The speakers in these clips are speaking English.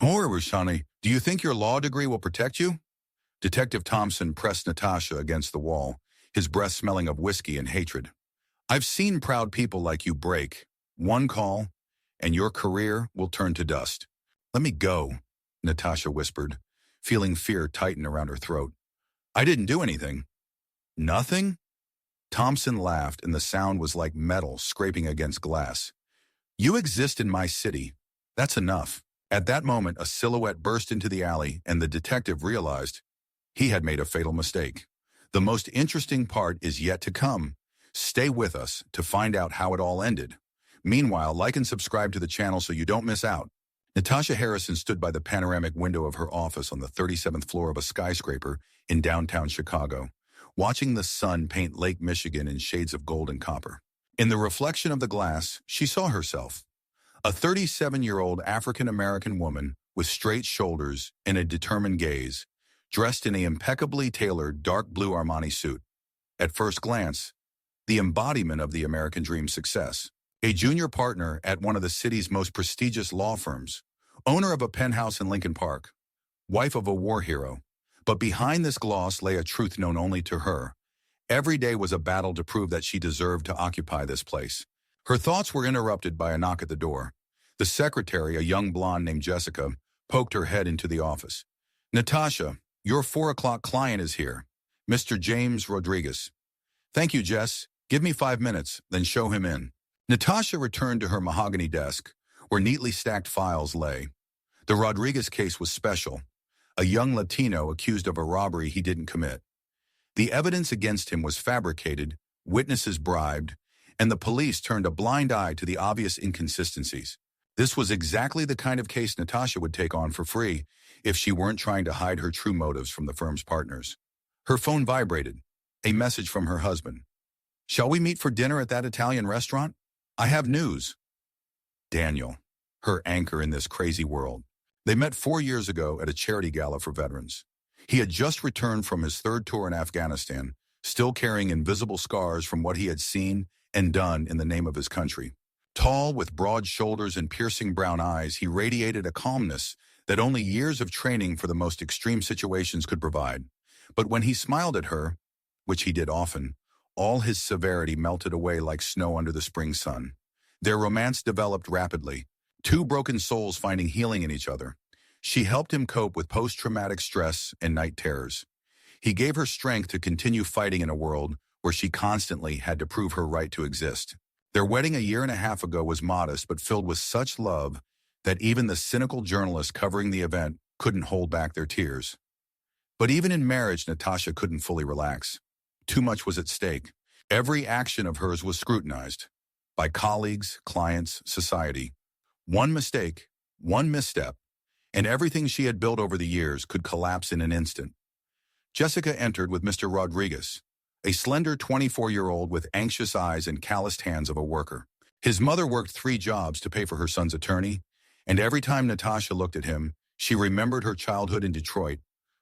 Or, Rashani, do you think your law degree will protect you? Detective Thompson pressed Natasha against the wall, his breath smelling of whiskey and hatred. I've seen proud people like you break. One call, and your career will turn to dust. Let me go, Natasha whispered, feeling fear tighten around her throat. I didn't do anything. Nothing? Thompson laughed, and the sound was like metal scraping against glass. You exist in my city. That's enough. At that moment, a silhouette burst into the alley, and the detective realized he had made a fatal mistake. The most interesting part is yet to come. Stay with us to find out how it all ended. Meanwhile, like and subscribe to the channel so you don't miss out. Natasha Harrison stood by the panoramic window of her office on the 37th floor of a skyscraper in downtown Chicago, watching the sun paint Lake Michigan in shades of gold and copper. In the reflection of the glass, she saw herself, a 37-year-old African-American woman with straight shoulders and a determined gaze, dressed in an impeccably tailored dark blue Armani suit. At first glance, the embodiment of the American dream success. A junior partner at one of the city's most prestigious law firms, owner of a penthouse in Lincoln Park, wife of a war hero. But behind this gloss lay a truth known only to her. Every day was a battle to prove that she deserved to occupy this place. Her thoughts were interrupted by a knock at the door. The secretary, a young blonde named Jessica, poked her head into the office. Natasha, your 4 o'clock client is here, Mr. James Rodriguez. Thank you, Jess. Give me 5 minutes, then show him in. Natasha returned to her mahogany desk, where neatly stacked files lay. The Rodriguez case was special. A young Latino accused of a robbery he didn't commit. The evidence against him was fabricated, witnesses bribed, and the police turned a blind eye to the obvious inconsistencies. This was exactly the kind of case Natasha would take on for free if she weren't trying to hide her true motives from the firm's partners. Her phone vibrated. A message from her husband. Shall we meet for dinner at that Italian restaurant? I have news. Daniel, her anchor in this crazy world. They met 4 years ago at a charity gala for veterans. He had just returned from his 3rd tour in Afghanistan, still carrying invisible scars from what he had seen and done in the name of his country. Tall, with broad shoulders and piercing brown eyes, he radiated a calmness that only years of training for the most extreme situations could provide. But when he smiled at her, which he did often, all his severity melted away like snow under the spring sun. Their romance developed rapidly, 2 broken souls finding healing in each other. She helped him cope with post-traumatic stress and night terrors. He gave her strength to continue fighting in a world where she constantly had to prove her right to exist. Their wedding a year and a half ago was modest but filled with such love that even the cynical journalists covering the event couldn't hold back their tears. But even in marriage, Natasha couldn't fully relax. Too much was at stake. Every action of hers was scrutinized by colleagues, clients, society. One mistake, one misstep, and everything she had built over the years could collapse in an instant. Jessica entered with Mr. Rodriguez, a slender 24-year-old with anxious eyes and calloused hands of a worker. His mother worked 3 jobs to pay for her son's attorney, and every time Natasha looked at him, she remembered her childhood in Detroit,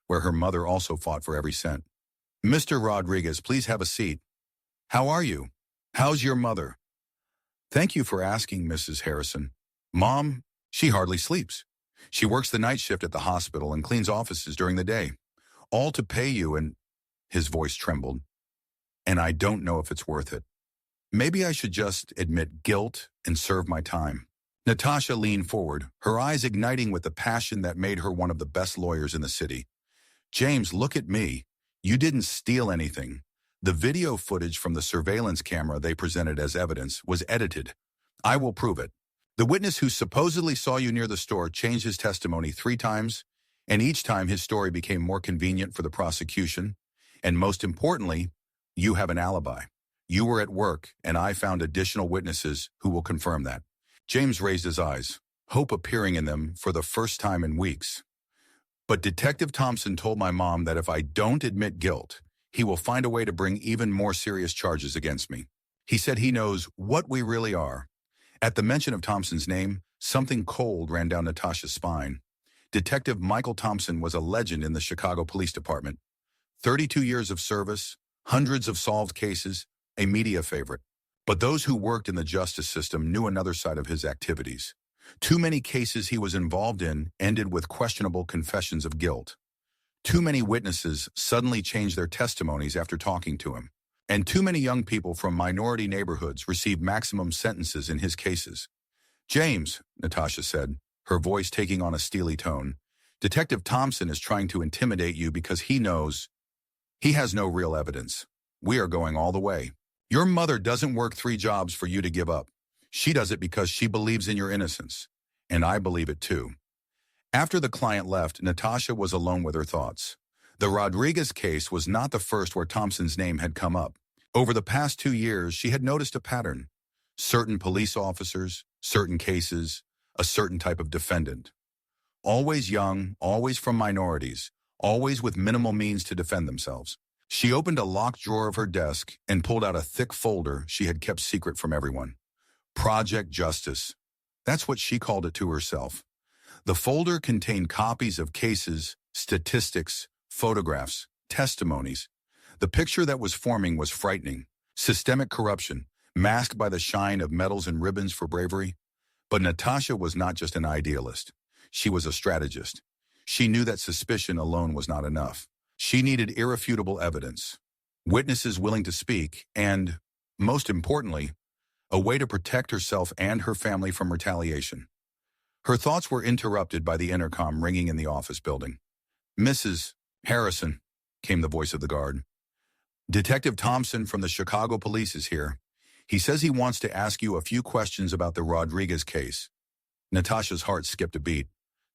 where her mother also fought for every cent. Mr. Rodriguez, please have a seat. How are you? How's your mother? Thank you for asking, Mrs. Harrison. Mom, she hardly sleeps. She works the night shift at the hospital and cleans offices during the day. All to pay you and... His voice trembled. And I don't know if it's worth it. Maybe I should just admit guilt and serve my time. Natasha leaned forward, her eyes igniting with the passion that made her one of the best lawyers in the city. James, look at me. You didn't steal anything. The video footage from the surveillance camera they presented as evidence was edited. I will prove it. The witness who supposedly saw you near the store changed his testimony 3 times, and each time his story became more convenient for the prosecution. And most importantly, you have an alibi. You were at work, and I found additional witnesses who will confirm that. James raised his eyes, hope appearing in them for the first time in weeks. But Detective Thompson told my mom that if I don't admit guilt, he will find a way to bring even more serious charges against me. He said he knows what we really are. At the mention of Thompson's name, something cold ran down Natasha's spine. Detective Michael Thompson was a legend in the Chicago Police Department. 32 years of service, hundreds of solved cases, a media favorite. But those who worked in the justice system knew another side of his activities. Too many cases he was involved in ended with questionable confessions of guilt. Too many witnesses suddenly changed their testimonies after talking to him. And too many young people from minority neighborhoods received maximum sentences in his cases. James, Natasha said, her voice taking on a steely tone, Detective Thompson is trying to intimidate you because he knows he has no real evidence. We are going all the way. Your mother doesn't work 3 jobs for you to give up. She does it because she believes in your innocence. And I believe it too. After the client left, Natasha was alone with her thoughts. The Rodriguez case was not the first where Thompson's name had come up. Over the past 2 years, she had noticed a pattern. Certain police officers, certain cases, a certain type of defendant. Always young, always from minorities, always with minimal means to defend themselves. She opened a locked drawer of her desk and pulled out a thick folder she had kept secret from everyone. Project Justice. That's what she called it to herself. The folder contained copies of cases, statistics, photographs, testimonies. The picture that was forming was frightening. Systemic corruption, masked by the shine of medals and ribbons for bravery. But Natasha was not just an idealist. She was a strategist. She knew that suspicion alone was not enough. She needed irrefutable evidence, witnesses willing to speak, and, most importantly, a way to protect herself and her family from retaliation. Her thoughts were interrupted by the intercom ringing in the office building. "Mrs. Harrison," came the voice of the guard. "Detective Thompson from the Chicago Police is here. He says he wants to ask you a few questions about the Rodriguez case." Natasha's heart skipped a beat.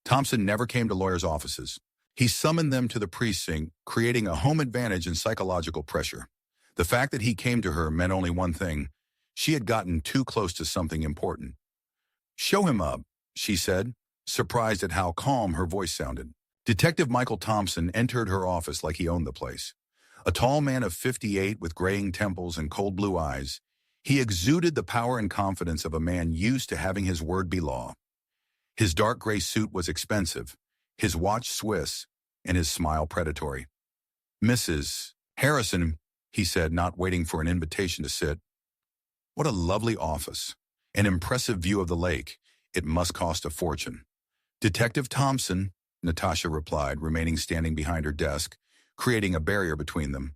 Thompson never came to lawyers' offices. He summoned them to the precinct, creating a home advantage and psychological pressure. The fact that he came to her meant only one thing. She had gotten too close to something important. "Show him up," she said, surprised at how calm her voice sounded. Detective Michael Thompson entered her office like he owned the place. A tall man of 58 with graying temples and cold blue eyes, he exuded the power and confidence of a man used to having his word be law. His dark gray suit was expensive, his watch Swiss, and his smile predatory. "Mrs. Harrison," he said, not waiting for an invitation to sit. "What a lovely office. An impressive view of the lake. It must cost a fortune." "Detective Thompson," Natasha replied, remaining standing behind her desk, creating a barrier between them.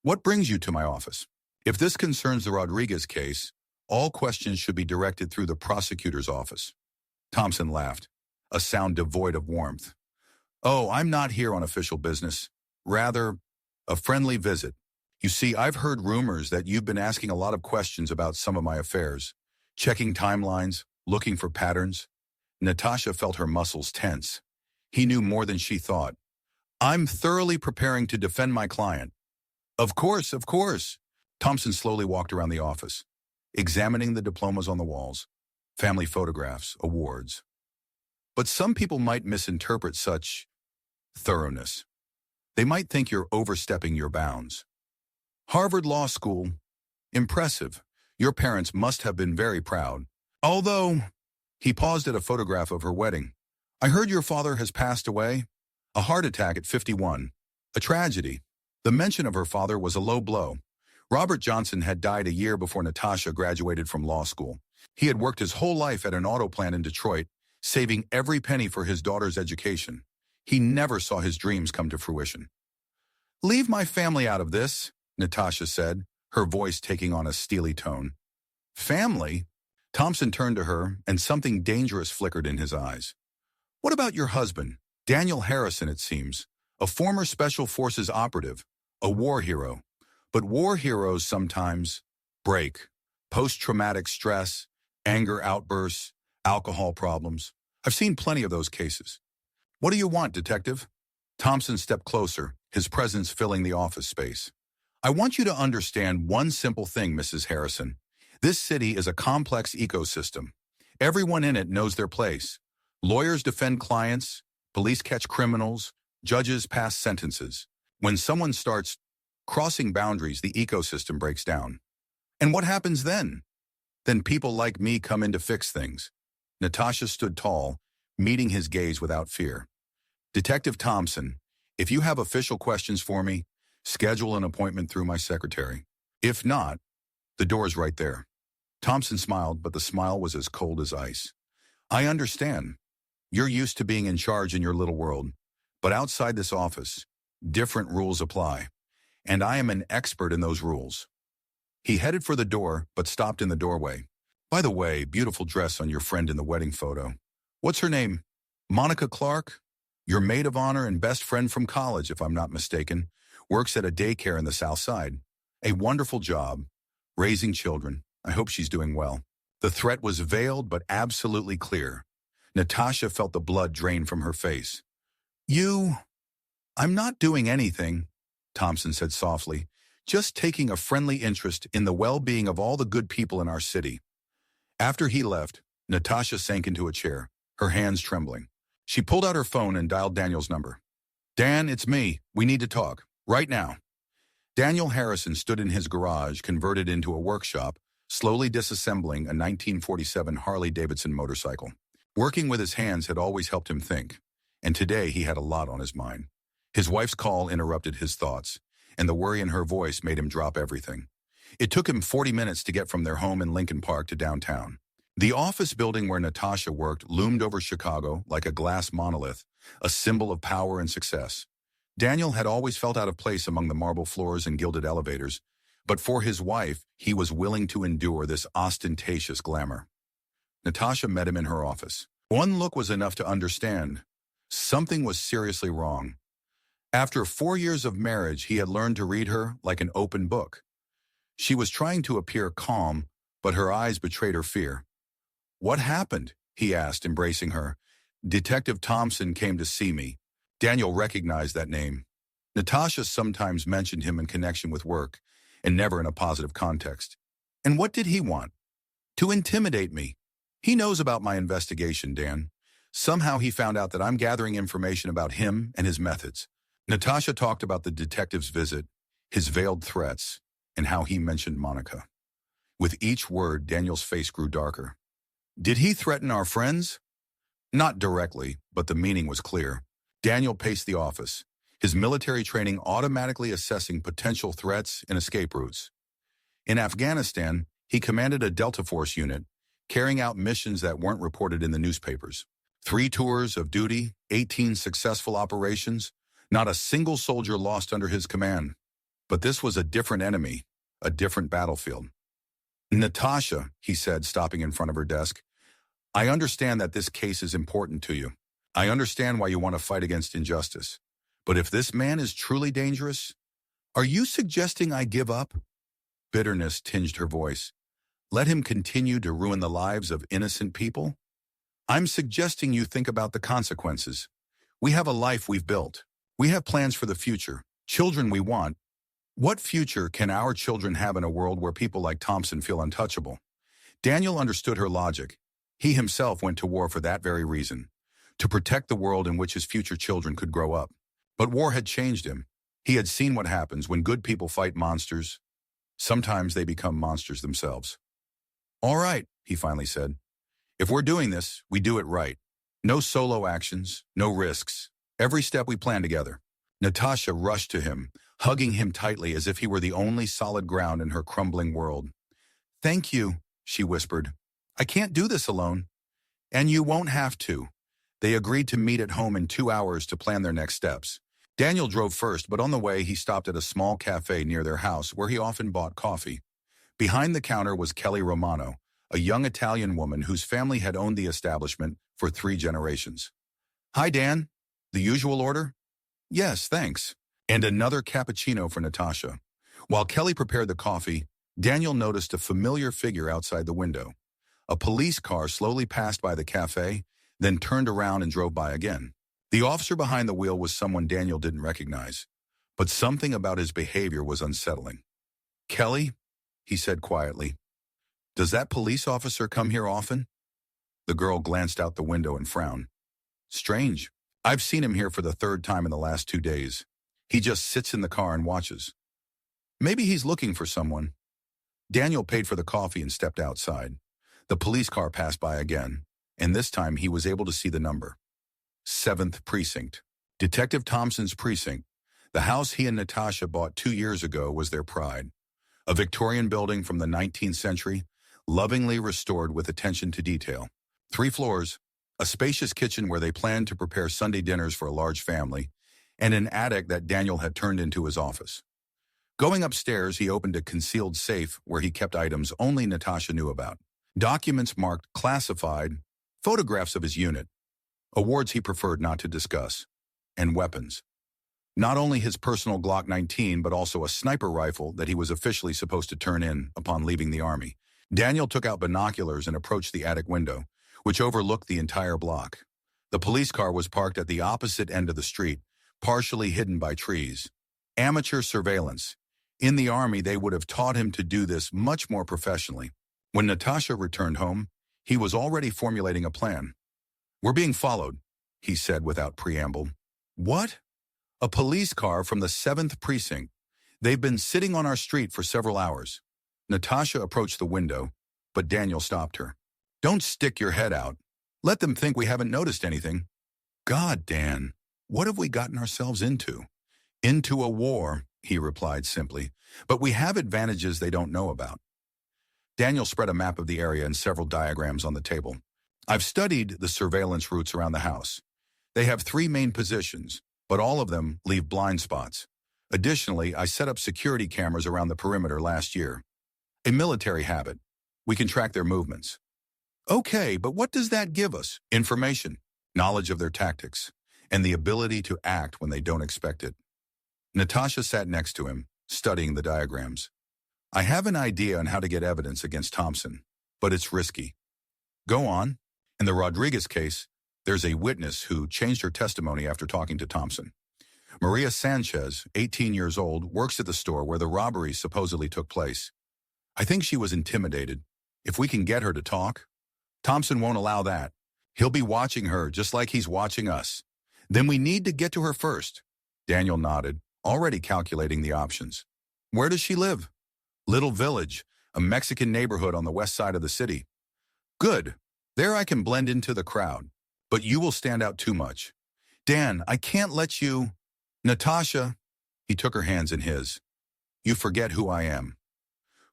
"What brings you to my office? If this concerns the Rodriguez case, all questions should be directed through the prosecutor's office." Thompson laughed, a sound devoid of warmth. "Oh, I'm not here on official business. Rather, a friendly visit. You see, I've heard rumors that you've been asking a lot of questions about some of my affairs, checking timelines, looking for patterns." Natasha felt her muscles tense. He knew more than she thought. "I'm thoroughly preparing to defend my client." Of course, of course." Thompson slowly walked around the office, examining the diplomas on the walls, family photographs, awards. "But some people might misinterpret such thoroughness. They might think you're overstepping your bounds. Harvard Law School. Impressive. Your parents must have been very proud. Although," he paused at a photograph of her wedding, "I heard your father has passed away. A heart attack at 51. A tragedy." The mention of her father was a low blow. Robert Johnson had died a year before Natasha graduated from law school. He had worked his whole life at an auto plant in Detroit, saving every penny for his daughter's education. He never saw his dreams come to fruition. "Leave my family out of this," Natasha said, her voice taking on a steely tone. "Family?" Thompson turned to her, and something dangerous flickered in his eyes. "What about your husband, Daniel Harrison, it seems, a former Special Forces operative, a war hero. But war heroes sometimes break. Post-traumatic stress, anger outbursts, alcohol problems. I've seen plenty of those cases." "What do you want, detective?" Thompson stepped closer, his presence filling the office space. "I want you to understand one simple thing, Mrs. Harrison. This city is a complex ecosystem. Everyone in it knows their place. Lawyers defend clients, police catch criminals, judges pass sentences. When someone starts crossing boundaries, the ecosystem breaks down. And what happens then? Then people like me come in to fix things." Natasha stood tall, meeting his gaze without fear. "Detective Thompson, if you have official questions for me, schedule an appointment through my secretary. If not, the door's right there." Thompson smiled, but the smile was as cold as ice. I understand. You're used to being in charge in your little world. But outside this office, different rules apply. And I am an expert in those rules. He headed for the door, but stopped in the doorway. By the way, beautiful dress on your friend in the wedding photo. What's her name? Monica Clark? Your maid of honor and best friend from college, if I'm not mistaken. Works at a daycare in the South Side. A wonderful job. Raising children. I hope she's doing well. The threat was veiled but absolutely clear. Natasha felt the blood drain from her face. I'm not doing anything, Thompson said softly, just taking a friendly interest in the well-being of all the good people in our city. After he left, Natasha sank into a chair, her hands trembling. She pulled out her phone and dialed Daniel's number. Dan, it's me. We need to talk. Right now. Daniel Harrison stood in his garage, converted into a workshop, slowly disassembling a 1947 Harley-Davidson motorcycle. Working with his hands had always helped him think, and today he had a lot on his mind. His wife's call interrupted his thoughts, and the worry in her voice made him drop everything. It took him 40 minutes to get from their home in Lincoln Park to downtown. The office building where Natasha worked loomed over Chicago like a glass monolith, a symbol of power and success. Daniel had always felt out of place among the marble floors and gilded elevators, but for his wife, he was willing to endure this ostentatious glamour. Natasha met him in her office. One look was enough to understand. Something was seriously wrong. After 4 years of marriage, he had learned to read her like an open book. She was trying to appear calm, but her eyes betrayed her fear. "What happened?" he asked, embracing her. "Detective Thompson came to see me." Daniel recognized that name. Natasha sometimes mentioned him in connection with work, and never in a positive context. And what did he want? To intimidate me. He knows about my investigation, Dan. Somehow he found out that I'm gathering information about him and his methods. Natasha talked about the detective's visit, his veiled threats, and how he mentioned Monica. With each word, Daniel's face grew darker. Did he threaten our friends? Not directly, but the meaning was clear. Daniel paced the office, his military training automatically assessing potential threats and escape routes. In Afghanistan, he commanded a Delta Force unit, carrying out missions that weren't reported in the newspapers. 3 tours of duty, 18 successful operations, not a single soldier lost under his command. But this was a different enemy, a different battlefield. Natasha, he said, stopping in front of her desk, I understand that this case is important to you. I understand why you want to fight against injustice. But if this man is truly dangerous, are you suggesting I give up? Bitterness tinged her voice. Let him continue to ruin the lives of innocent people? I'm suggesting you think about the consequences. We have a life we've built. We have plans for the future, children we want. What future can our children have in a world where people like Thompson feel untouchable? Daniel understood her logic. He himself went to war for that very reason, to protect the world in which his future children could grow up. But war had changed him. He had seen what happens when good people fight monsters. Sometimes they become monsters themselves. All right, he finally said. If we're doing this, we do it right. No solo actions, no risks. Every step we plan together. Natasha rushed to him, hugging him tightly as if he were the only solid ground in her crumbling world. Thank you, she whispered. I can't do this alone. And you won't have to. They agreed to meet at home in 2 hours to plan their next steps. Daniel drove first, but on the way he stopped at a small cafe near their house where he often bought coffee. Behind the counter was Kelly Romano, a young Italian woman whose family had owned the establishment for 3 generations. Hi, Dan. The usual order? Yes, thanks. And another cappuccino for Natasha. While Kelly prepared the coffee, Daniel noticed a familiar figure outside the window. A police car slowly passed by the cafe, then turned around and drove by again. The officer behind the wheel was someone Daniel didn't recognize, but something about his behavior was unsettling. Kelly, he said quietly, does that police officer come here often? The girl glanced out the window and frowned. Strange. I've seen him here for the 3rd time in the last 2 days. He just sits in the car and watches. Maybe he's looking for someone. Daniel paid for the coffee and stepped outside. The police car passed by again, and this time he was able to see the number. 7th Precinct. Detective Thompson's precinct. The house he and Natasha bought 2 years ago was their pride. A Victorian building from the 19th century, lovingly restored with attention to detail. 3 floors, a spacious kitchen where they planned to prepare Sunday dinners for a large family, and an attic that Daniel had turned into his office. Going upstairs, he opened a concealed safe where he kept items only Natasha knew about. Documents marked classified, photographs of his unit, awards he preferred not to discuss, and weapons. Not only his personal Glock 19, but also a sniper rifle that he was officially supposed to turn in upon leaving the Army. Daniel took out binoculars and approached the attic window, which overlooked the entire block. The police car was parked at the opposite end of the street, partially hidden by trees. Amateur surveillance. In the Army, they would have taught him to do this much more professionally. When Natasha returned home, he was already formulating a plan. "We're being followed," he said without preamble. "What?" "A police car from the 7th precinct. They've been sitting on our street for several hours." Natasha approached the window, but Daniel stopped her. "Don't stick your head out. Let them think we haven't noticed anything." "God, Dan, what have we gotten ourselves into?" "Into a war," he replied simply, "but we have advantages they don't know about." Daniel spread a map of the area and several diagrams on the table. "I've studied the surveillance routes around the house. They have 3 main positions, but all of them leave blind spots. Additionally, I set up security cameras around the perimeter last year. A military habit. We can track their movements." "Okay, but what does that give us?" "Information, knowledge of their tactics, and the ability to act when they don't expect it." Natasha sat next to him, studying the diagrams. "I have an idea on how to get evidence against Thompson, but it's risky." "Go on." "In the Rodriguez case, there's a witness who changed her testimony after talking to Thompson. Maria Sanchez, 18 years old, works at the store where the robbery supposedly took place. I think she was intimidated. If we can get her to talk." "Thompson won't allow that. He'll be watching her just like he's watching us. Then we need to get to her first." Daniel nodded, already calculating the options. "Where does she live?" "Little Village, a Mexican neighborhood on the west side of the city." "Good. There I can blend into the crowd. But you will stand out too much." "Dan, I can't let you—" "Natasha," he took her hands in his, "you forget who I am.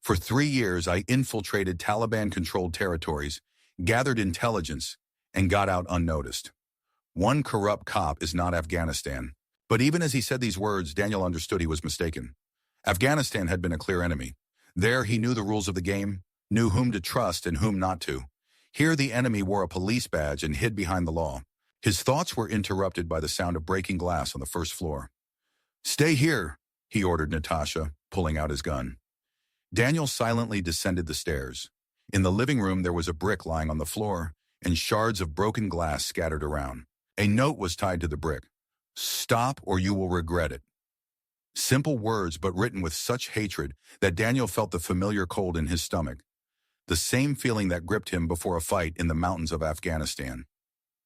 For 3 years, I infiltrated Taliban-controlled territories, gathered intelligence, and got out unnoticed. One corrupt cop is not Afghanistan." But even as he said these words, Daniel understood he was mistaken. Afghanistan had been a clear enemy. There, he knew the rules of the game, knew whom to trust and whom not to. Here, the enemy wore a police badge and hid behind the law. His thoughts were interrupted by the sound of breaking glass on the first floor. "Stay here," he ordered Natasha, pulling out his gun. Daniel silently descended the stairs. In the living room, there was a brick lying on the floor and shards of broken glass scattered around. A note was tied to the brick. "Stop or you will regret it." Simple words, but written with such hatred that Daniel felt the familiar cold in his stomach. The same feeling that gripped him before a fight in the mountains of Afghanistan.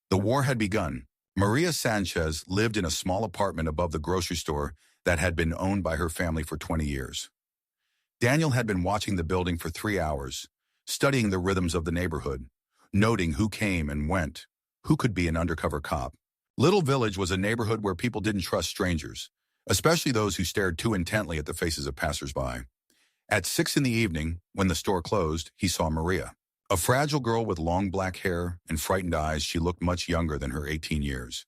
The war had begun. Maria Sanchez lived in a small apartment above the grocery store that had been owned by her family for 20 years. Daniel had been watching the building for 3 hours, studying the rhythms of the neighborhood, noting who came and went, who could be an undercover cop. Little Village was a neighborhood where people didn't trust strangers, especially those who stared too intently at the faces of passersby. At 6 in the evening, when the store closed, he saw Maria. A fragile girl with long black hair and frightened eyes, she looked much younger than her 18 years.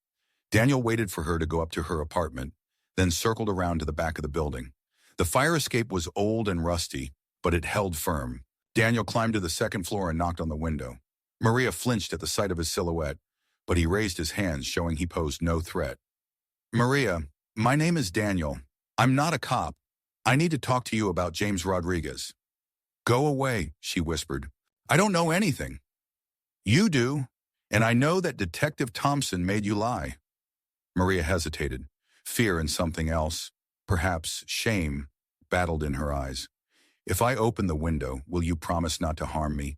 Daniel waited for her to go up to her apartment, then circled around to the back of the building. The fire escape was old and rusty, but it held firm. Daniel climbed to the 2nd floor and knocked on the window. Maria flinched at the sight of his silhouette, but he raised his hands, showing he posed no threat. "Maria, my name is Daniel. I'm not a cop. I need to talk to you about James Rodriguez." "Go away," she whispered. "I don't know anything." "You do, and I know that Detective Thompson made you lie." Maria hesitated. Fear and something else, perhaps shame, battled in her eyes. "If I open the window, will you promise not to harm me?"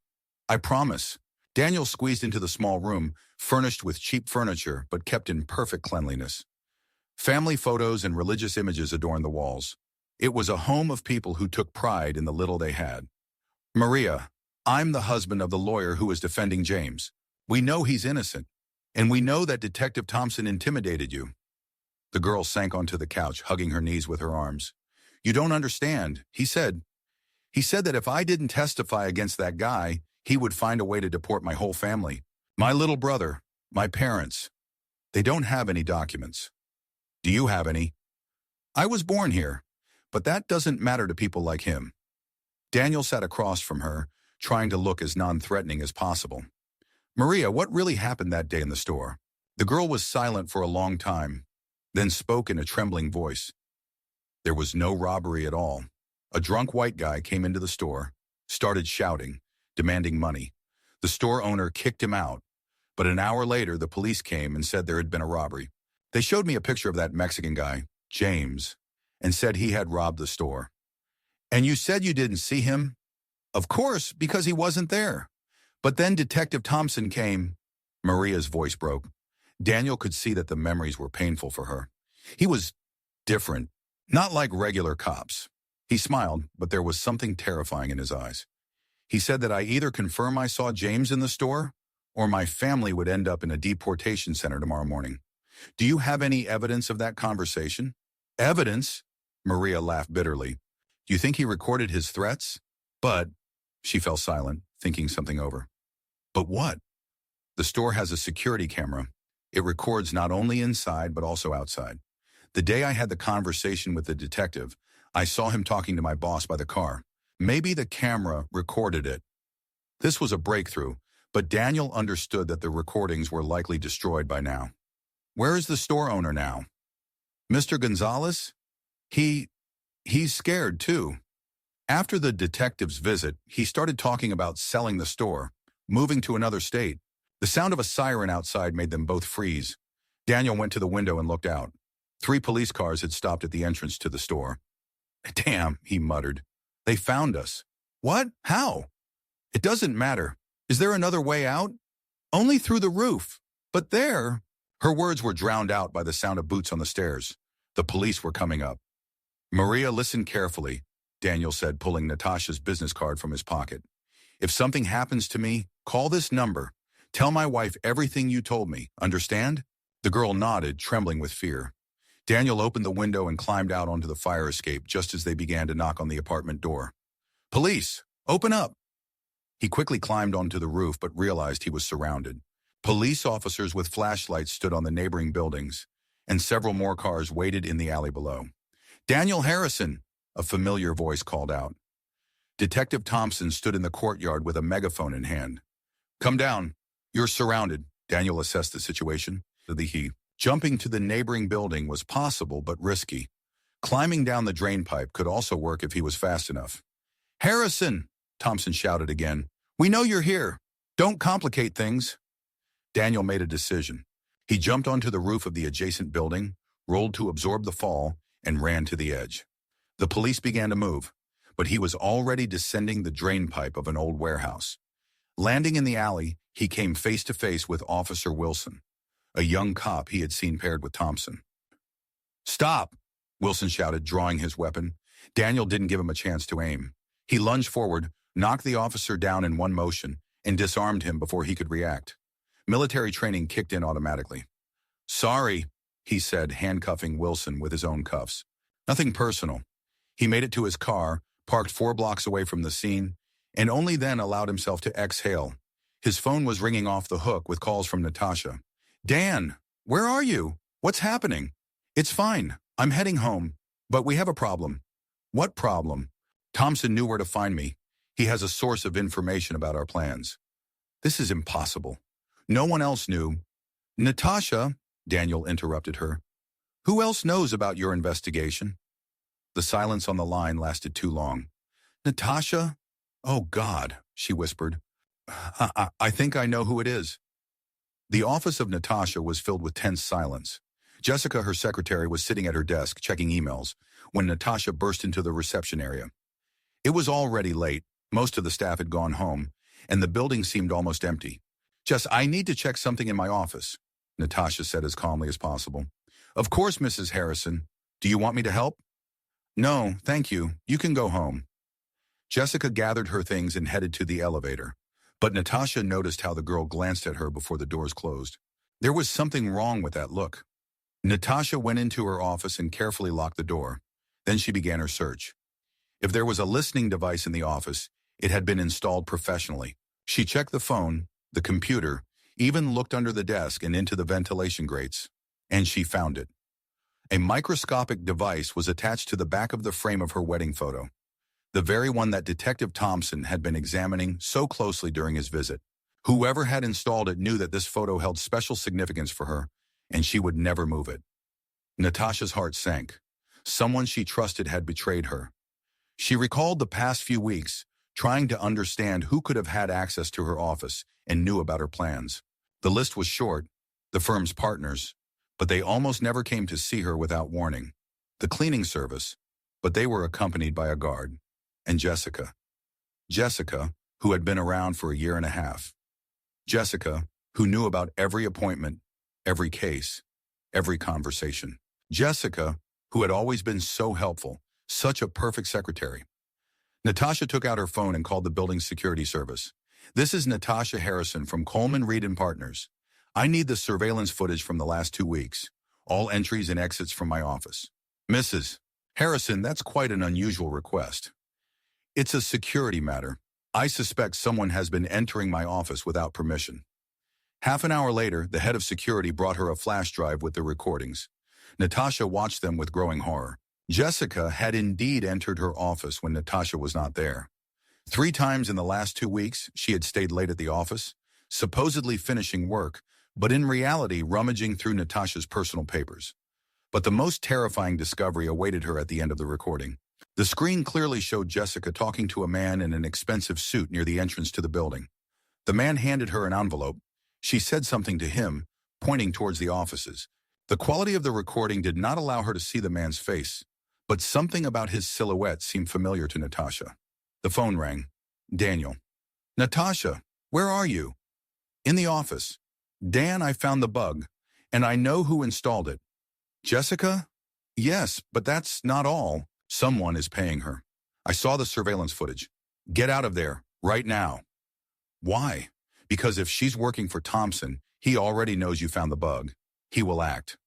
"I promise." Daniel squeezed into the small room, furnished with cheap furniture but kept in perfect cleanliness. Family photos and religious images adorned the walls. It was a home of people who took pride in the little they had. "Maria, I'm the husband of the lawyer who is defending James. We know he's innocent, and we know that Detective Thompson intimidated you." The girl sank onto the couch, hugging her knees with her arms. "You don't understand. He said that if I didn't testify against that guy, he would find a way to deport my whole family. My little brother, my parents, they don't have any documents. Do you have any? I was born here, but that doesn't matter to people like him. Daniel sat across from her, trying to look as non-threatening as possible. Maria, what really happened that day in the store? The girl was silent for a long time, then spoke in a trembling voice. There was no robbery at all. A drunk white guy came into the store, started shouting, demanding money. The store owner kicked him out, but an hour later the police came and said there had been a robbery. They showed me a picture of that Mexican guy, James, and said he had robbed the store. And you said you didn't see him? Of course, because he wasn't there. But then Detective Thompson came. Maria's voice broke. Daniel could see that the memories were painful for her. He was different, not like regular cops. He smiled, but there was something terrifying in his eyes. He said that I either confirm I saw James in the store, or my family would end up in a deportation center tomorrow morning. Do you have any evidence of that conversation? Evidence? Maria laughed bitterly. Do you think he recorded his threats? But, she fell silent, thinking something over. But what? The store has a security camera. It records not only inside, but also outside. The day I had the conversation with the detective, I saw him talking to my boss by the car. Maybe the camera recorded it. This was a breakthrough, but Daniel understood that the recordings were likely destroyed by now. Where is the store owner now? Mr. Gonzalez? He's scared too. After the detective's visit, he started talking about selling the store, moving to another state. The sound of a siren outside made them both freeze. Daniel went to the window and looked out. 3 police cars had stopped at the entrance to the store. Damn, he muttered. They found us. What? How? It doesn't matter. Is there another way out? Only through the roof. But there... Her words were drowned out by the sound of boots on the stairs. The police were coming up. Maria, listened carefully, Daniel said, pulling Natasha's business card from his pocket. If something happens to me, call this number. Tell my wife everything you told me, understand? The girl nodded, trembling with fear. Daniel opened the window and climbed out onto the fire escape just as they began to knock on the apartment door. Police, open up! He quickly climbed onto the roof but realized he was surrounded. Police officers with flashlights stood on the neighboring buildings, and several more cars waited in the alley below. Daniel Harrison, a familiar voice called out. Detective Thompson stood in the courtyard with a megaphone in hand. Come down. You're surrounded. Daniel assessed the situation. Jumping to the neighboring building was possible but risky. Climbing down the drain pipe could also work if he was fast enough. Harrison, Thompson shouted again. We know you're here. Don't complicate things. Daniel made a decision. He jumped onto the roof of the adjacent building, rolled to absorb the fall, and ran to the edge. The police began to move, but he was already descending the drain pipe of an old warehouse. Landing in the alley, he came face to face with Officer Wilson, a young cop he had seen paired with Thompson. Stop, Wilson shouted, drawing his weapon. Daniel didn't give him a chance to aim. He lunged forward, knocked the officer down in one motion, and disarmed him before he could react. Military training kicked in automatically. Sorry, he said, handcuffing Wilson with his own cuffs. Nothing personal. He made it to his car, parked 4 blocks away from the scene, and only then allowed himself to exhale. His phone was ringing off the hook with calls from Natasha. Dan, where are you? What's happening? It's fine. I'm heading home. But we have a problem. What problem? Thompson knew where to find me. He has a source of information about our plans. This is impossible. No one else knew. Natasha, Daniel interrupted her. Who else knows about your investigation? The silence on the line lasted too long. Natasha? Oh, God, she whispered. I think I know who it is. The office of Natasha was filled with tense silence. Jessica, her secretary, was sitting at her desk checking emails when Natasha burst into the reception area. It was already late. Most of the staff had gone home, and the building seemed almost empty. Jess, I need to check something in my office, Natasha said as calmly as possible. Of course, Mrs. Harrison. Do you want me to help? No, thank you. You can go home. Jessica gathered her things and headed to the elevator, but Natasha noticed how the girl glanced at her before the doors closed. There was something wrong with that look. Natasha went into her office and carefully locked the door. Then she began her search. If there was a listening device in the office, it had been installed professionally. She checked the phone, the computer, even looked under the desk and into the ventilation grates. And she found it. A microscopic device was attached to the back of the frame of her wedding photo, the very one that Detective Thompson had been examining so closely during his visit. Whoever had installed it knew that this photo held special significance for her, and she would never move it. Natasha's heart sank. Someone she trusted had betrayed her. She recalled the past few weeks, trying to understand who could have had access to her office and knew about her plans. The list was short, the firm's partners, but they almost never came to see her without warning. The cleaning service, but they were accompanied by a guard. And Jessica. Jessica, who had been around for a year and a half. Jessica, who knew about every appointment, every case, every conversation. Jessica, who had always been so helpful, such a perfect secretary. Natasha took out her phone and called the building's security service. "This is Natasha Harrison from Coleman Reed & Partners. I need the surveillance footage from the last 2 weeks, all entries and exits from my office." "Mrs. Harrison, that's quite an unusual request. It's a security matter. I suspect someone has been entering my office without permission." Half an hour later, the head of security brought her a flash drive with the recordings. Natasha watched them with growing horror. Jessica had indeed entered her office when Natasha was not there. 3 times in the last 2 weeks, she had stayed late at the office, supposedly finishing work, but in reality rummaging through Natasha's personal papers. But the most terrifying discovery awaited her at the end of the recording. The screen clearly showed Jessica talking to a man in an expensive suit near the entrance to the building. The man handed her an envelope. She said something to him, pointing towards the offices. The quality of the recording did not allow her to see the man's face, but something about his silhouette seemed familiar to Natasha. The phone rang. "Daniel." "Natasha, where are you?" "In the office." "Dan, I found the bug, and I know who installed it." "Jessica?" "Yes, but that's not all. Someone is paying her. I saw the surveillance footage. Get out of there, right now." "Why?" "Because if she's working for Thompson, he already knows you found the bug. He will act."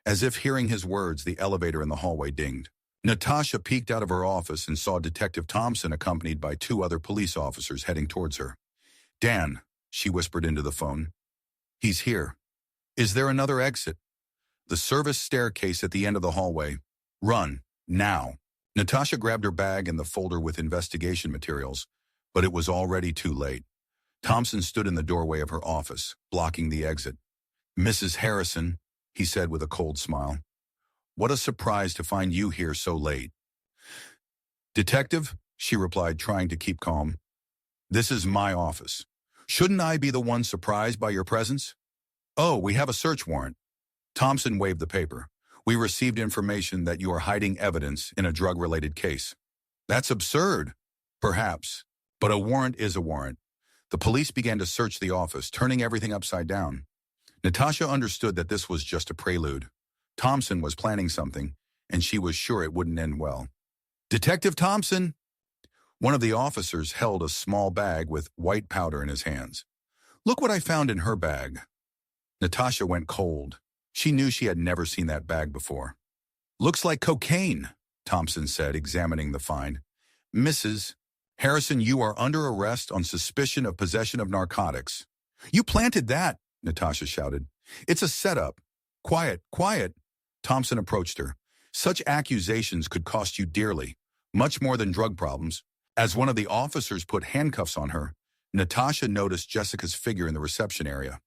As if hearing his words, the elevator in the hallway dinged. Natasha peeked out of her office and saw Detective Thompson accompanied by 2 other police officers heading towards her. "Dan," she whispered into the phone. "He's here." "Is there another exit?" "The service staircase at the end of the hallway. Run, now." Natasha grabbed her bag and the folder with investigation materials, but it was already too late. Thompson stood in the doorway of her office, blocking the exit. "Mrs. Harrison," he said with a cold smile. "What a surprise to find you here so late." "Detective," she replied, trying to keep calm. "This is my office. Shouldn't I be the one surprised by your presence?" "Oh, we have a search warrant." Thompson waved the paper. "We received information that you are hiding evidence in a drug-related case." "That's absurd." "Perhaps, but a warrant is a warrant." The police began to search the office, turning everything upside down. Natasha understood that this was just a prelude. Thompson was planning something, and she was sure it wouldn't end well. "Detective Thompson!" One of the officers held a small bag with white powder in his hands. "Look what I found in her bag." Natasha went cold. She knew she had never seen that bag before. "Looks like cocaine," Thompson said, examining the find. "Mrs. Harrison, you are under arrest on suspicion of possession of narcotics." "You planted that," Natasha shouted. "It's a setup." "Quiet, quiet." Thompson approached her. "Such accusations could cost you dearly, much more than drug problems." As one of the officers put handcuffs on her, Natasha noticed Jessica's figure in the reception area.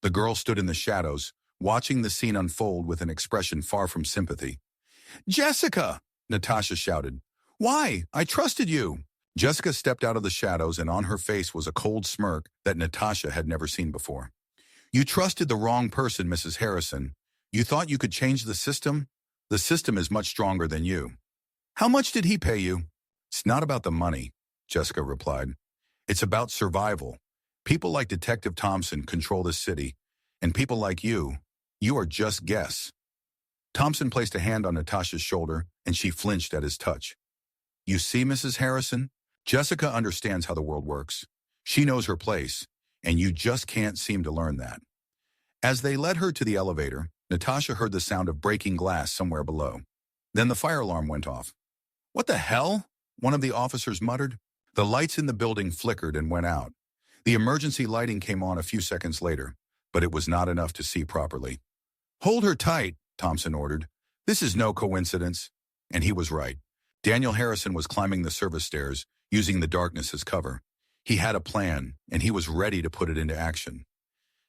The girl stood in the shadows, watching the scene unfold with an expression far from sympathy. "Jessica!" Natasha shouted. "Why? I trusted you." Jessica stepped out of the shadows, and on her face was a cold smirk that Natasha had never seen before. "You trusted the wrong person, Mrs. Harrison. You thought you could change the system? The system is much stronger than you." "How much did he pay you?" "It's not about the money," Jessica replied. "It's about survival. People like Detective Thompson control this city, and people like you are just guests." Thompson placed a hand on Natasha's shoulder, and she flinched at his touch. "You see, Mrs. Harrison? Jessica understands how the world works. She knows her place, and you just can't seem to learn that." As they led her to the elevator, Natasha heard the sound of breaking glass somewhere below. Then the fire alarm went off. "What the hell?" one of the officers muttered. The lights in the building flickered and went out. The emergency lighting came on a few seconds later, but it was not enough to see properly. "Hold her tight," Thompson ordered. "This is no coincidence." And he was right. Daniel Harrison was climbing the service stairs, using the darkness as cover. He had a plan, and he was ready to put it into action.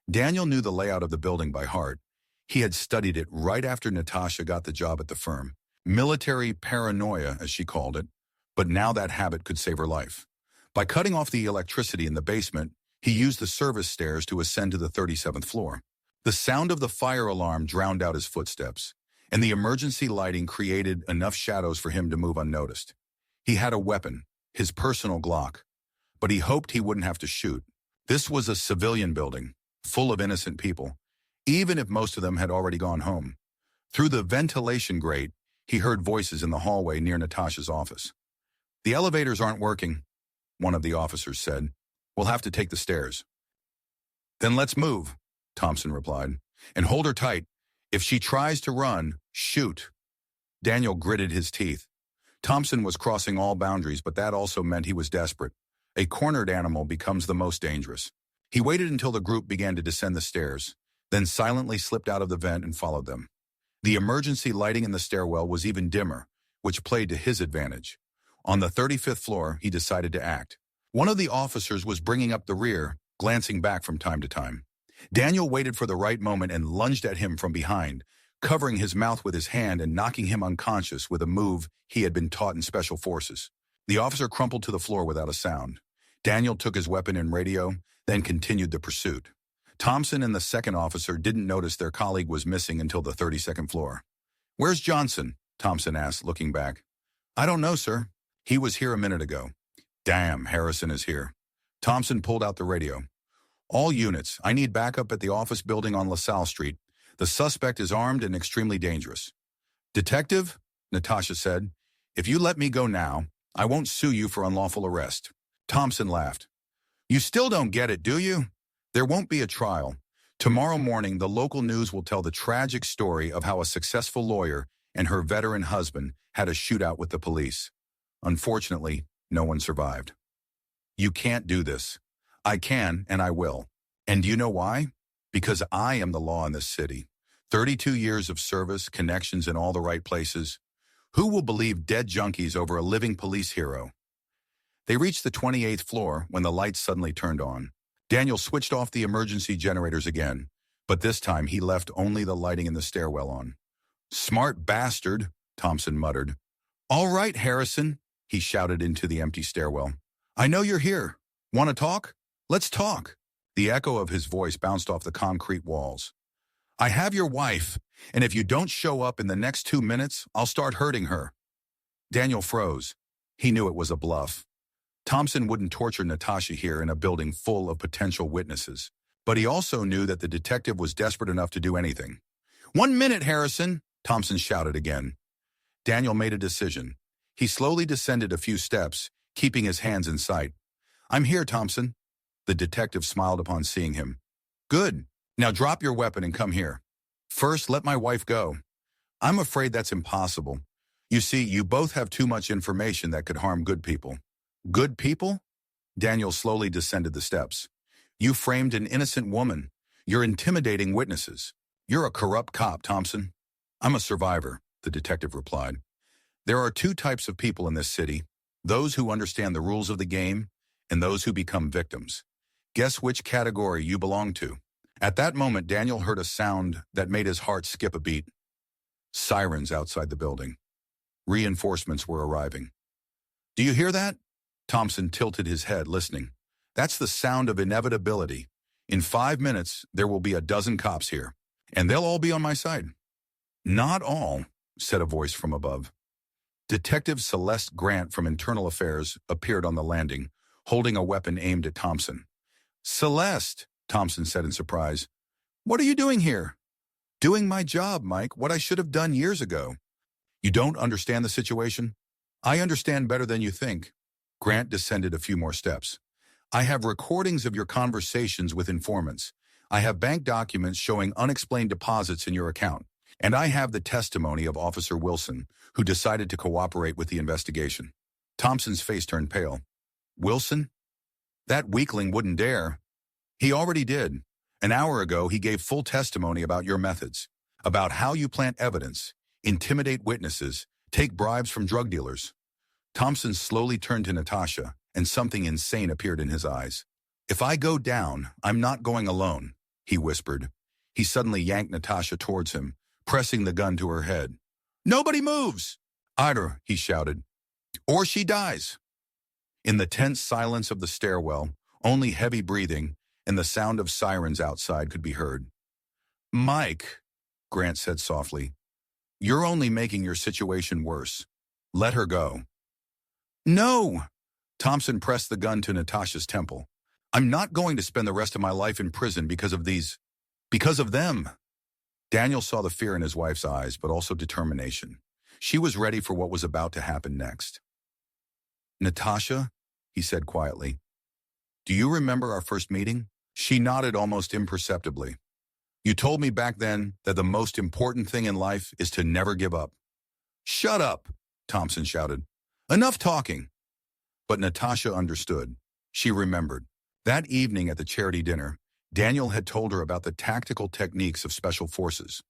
Daniel knew the layout of the building by heart. He had studied it right after Natasha got the job at the firm. Military paranoia, as she called it, but now that habit could save her life. By cutting off the electricity in the basement, he used the service stairs to ascend to the 37th floor. The sound of the fire alarm drowned out his footsteps, and the emergency lighting created enough shadows for him to move unnoticed. He had a weapon, his personal Glock, but he hoped he wouldn't have to shoot. This was a civilian building, full of innocent people, even if most of them had already gone home. Through the ventilation grate, he heard voices in the hallway near Natasha's office. "The elevators aren't working," one of the officers said. "We'll have to take the stairs." "Then let's move," Thompson replied. "And hold her tight. If she tries to run, shoot." Daniel gritted his teeth. Thompson was crossing all boundaries, but that also meant he was desperate. A cornered animal becomes the most dangerous. He waited until the group began to descend the stairs, then silently slipped out of the vent and followed them. The emergency lighting in the stairwell was even dimmer, which played to his advantage. On the 35th floor, he decided to act. One of the officers was bringing up the rear, glancing back from time to time. Daniel waited for the right moment and lunged at him from behind, covering his mouth with his hand and knocking him unconscious with a move he had been taught in special forces. The officer crumpled to the floor without a sound. Daniel took his weapon and radio, then continued the pursuit. Thompson and the second officer didn't notice their colleague was missing until the 32nd floor. "Where's Johnson?" Thompson asked, looking back. "I don't know, sir. He was here a minute ago." "Damn, Harrison is here." Thompson pulled out the radio. "All units, I need backup at the office building on LaSalle Street. The suspect is armed and extremely dangerous." "Detective," Natasha said, "if you let me go now, I won't sue you for unlawful arrest." Thompson laughed. "You still don't get it, do you? There won't be a trial. Tomorrow morning, the local news will tell the tragic story of how a successful lawyer and her veteran husband had a shootout with the police. Unfortunately, no one survived." "You can't do this." "I can, and I will. And do you know why? Because I am the law in this city. 32 years of service, connections in all the right places. Who will believe dead junkies over a living police hero?" They reached the 28th floor when the lights suddenly turned on. Daniel switched off the emergency generators again, but this time he left only the lighting in the stairwell on. "Smart bastard," Thompson muttered. "All right, Harrison," he shouted into the empty stairwell. "I know you're here. Want to talk? Let's talk." The echo of his voice bounced off the concrete walls. "I have your wife, and if you don't show up in the next 2 minutes, I'll start hurting her." Daniel froze. He knew it was a bluff. Thompson wouldn't torture Natasha here in a building full of potential witnesses, but he also knew that the detective was desperate enough to do anything. "1 minute, Harrison," Thompson shouted again. Daniel made a decision. He slowly descended a few steps, keeping his hands in sight. "I'm here, Thompson." The detective smiled upon seeing him. "Good. Now drop your weapon and come here." "First, let my wife go." "I'm afraid that's impossible. You see, you both have too much information that could harm good people." "Good people?" Daniel slowly descended the steps. "You framed an innocent woman. You're intimidating witnesses. You're a corrupt cop, Thompson." "I'm a survivor," the detective replied. "There are 2 types of people in this city, those who understand the rules of the game and those who become victims. Guess which category you belong to." At that moment, Daniel heard a sound that made his heart skip a beat. Sirens outside the building. Reinforcements were arriving. "Do you hear that?" Thompson tilted his head, listening. "That's the sound of inevitability. In 5 minutes, there will be a dozen cops here, and they'll all be on my side." "Not all," said a voice from above. Detective Celeste Grant from Internal Affairs appeared on the landing, holding a weapon aimed at Thompson. "Celeste," Thompson said in surprise. "What are you doing here?" "Doing my job, Mike, what I should have done years ago." "You don't understand the situation?" "I understand better than you think." Grant descended a few more steps. "I have recordings of your conversations with informants. I have bank documents showing unexplained deposits in your account. And I have the testimony of Officer Wilson, who decided to cooperate with the investigation." Thompson's face turned pale. "Wilson?" That weakling wouldn't dare. He already did. An hour ago, he gave full testimony about your methods, about how you plant evidence, intimidate witnesses, take bribes from drug dealers. Thompson slowly turned to Natasha, and something insane appeared in his eyes. If I go down, I'm not going alone, he whispered. He suddenly yanked Natasha towards him, pressing the gun to her head. Nobody moves! Either, he shouted, or she dies. In the tense silence of the stairwell, only heavy breathing and the sound of sirens outside could be heard. Mike, Grant said softly, you're only making your situation worse. Let her go. No! Thompson pressed the gun to Natasha's temple. I'm not going to spend the rest of my life in prison because of them. Daniel saw the fear in his wife's eyes, but also determination. She was ready for what was about to happen next. Natasha, he said quietly, do you remember our first meeting? She nodded almost imperceptibly. You told me back then that the most important thing in life is to never give up. Shut up, Thompson shouted. Enough talking. But Natasha understood. She remembered. That evening at the charity dinner, Daniel had told her about the tactical techniques of special forces,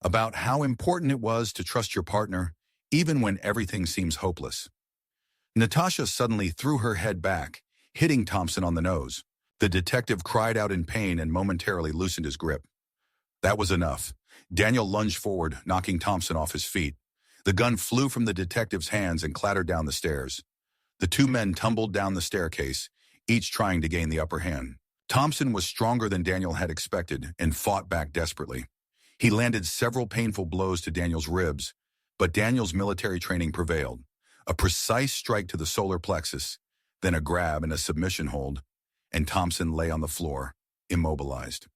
about how important it was to trust your partner, even when everything seems hopeless. Natasha suddenly threw her head back, hitting Thompson on the nose. The detective cried out in pain and momentarily loosened his grip. That was enough. Daniel lunged forward, knocking Thompson off his feet. The gun flew from the detective's hands and clattered down the stairs. The two men tumbled down the staircase, each trying to gain the upper hand. Thompson was stronger than Daniel had expected and fought back desperately. He landed several painful blows to Daniel's ribs, but Daniel's military training prevailed. A precise strike to the solar plexus, then a grab and a submission hold, and Thompson lay on the floor, immobilized.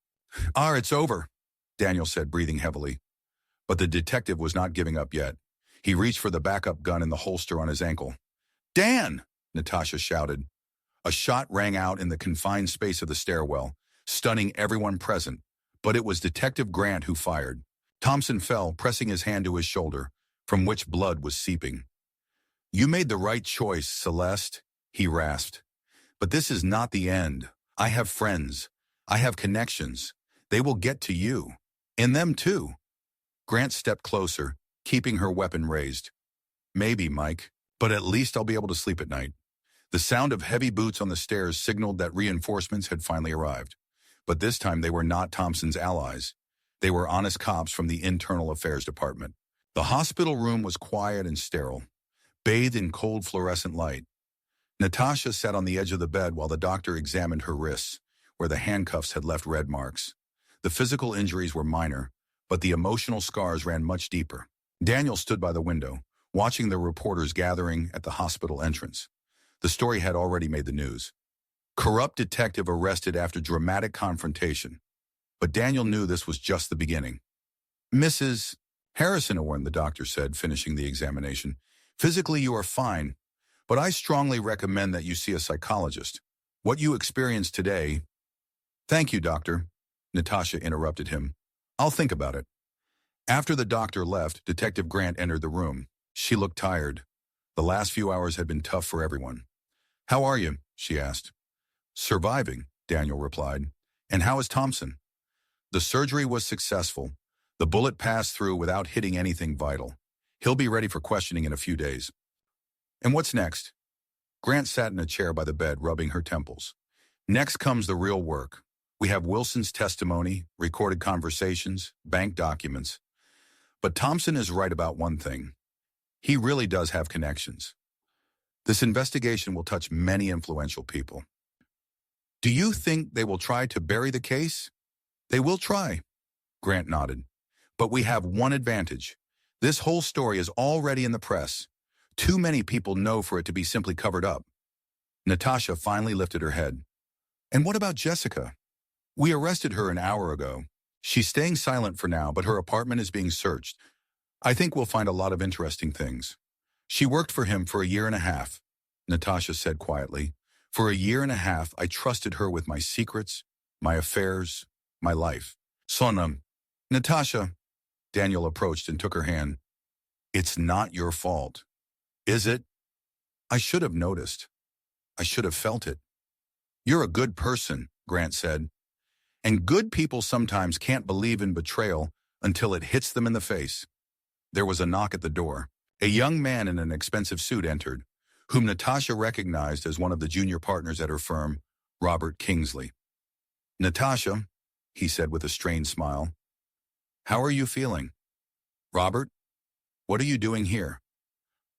It's over, Daniel said, breathing heavily. But the detective was not giving up yet. He reached for the backup gun in the holster on his ankle. Dan! Natasha shouted. A shot rang out in the confined space of the stairwell, stunning everyone present, but it was Detective Grant who fired. Thompson fell, pressing his hand to his shoulder, from which blood was seeping. You made the right choice, Celeste, he rasped. But this is not the end. I have friends. I have connections. They will get to you. And them too. Grant stepped closer, keeping her weapon raised. Maybe, Mike, but at least I'll be able to sleep at night. The sound of heavy boots on the stairs signaled that reinforcements had finally arrived. But this time they were not Thompson's allies. They were honest cops from the Internal Affairs Department. The hospital room was quiet and sterile, bathed in cold fluorescent light. Natasha sat on the edge of the bed while the doctor examined her wrists, where the handcuffs had left red marks. The physical injuries were minor, but the emotional scars ran much deeper. Daniel stood by the window, watching the reporters gathering at the hospital entrance. The story had already made the news. Corrupt detective arrested after dramatic confrontation. But Daniel knew this was just the beginning. Mrs. Harrison, the doctor said, finishing the examination. Physically, you are fine, but I strongly recommend that you see a psychologist. What you experienced today... Thank you, doctor, Natasha interrupted him. I'll think about it. After the doctor left, Detective Grant entered the room. She looked tired. The last few hours had been tough for everyone. How are you? She asked. Surviving, Daniel replied. And how is Thompson? The surgery was successful. The bullet passed through without hitting anything vital. He'll be ready for questioning in a few days. And what's next? Grant sat in a chair by the bed, rubbing her temples. Next comes the real work. We have Wilson's testimony, recorded conversations, bank documents. But Thompson is right about one thing. He really does have connections. This investigation will touch many influential people. Do you think they will try to bury the case? They will try, Grant nodded. But we have one advantage. This whole story is already in the press. Too many people know for it to be simply covered up. Natasha finally lifted her head. And what about Jessica? We arrested her an hour ago. She's staying silent for now, but her apartment is being searched. I think we'll find a lot of interesting things. She worked for him for 1.5 years, Natasha said quietly. For 1.5 years, I trusted her with my secrets, my affairs, my life. Sonam, Natasha, Daniel approached and took her hand. It's not your fault. Is it? I should have noticed. I should have felt it. You're a good person, Grant said. And good people sometimes can't believe in betrayal until it hits them in the face. There was a knock at the door. A young man in an expensive suit entered, whom Natasha recognized as one of the junior partners at her firm, Robert Kingsley. Natasha, he said with a strained smile, how are you feeling? Robert, what are you doing here?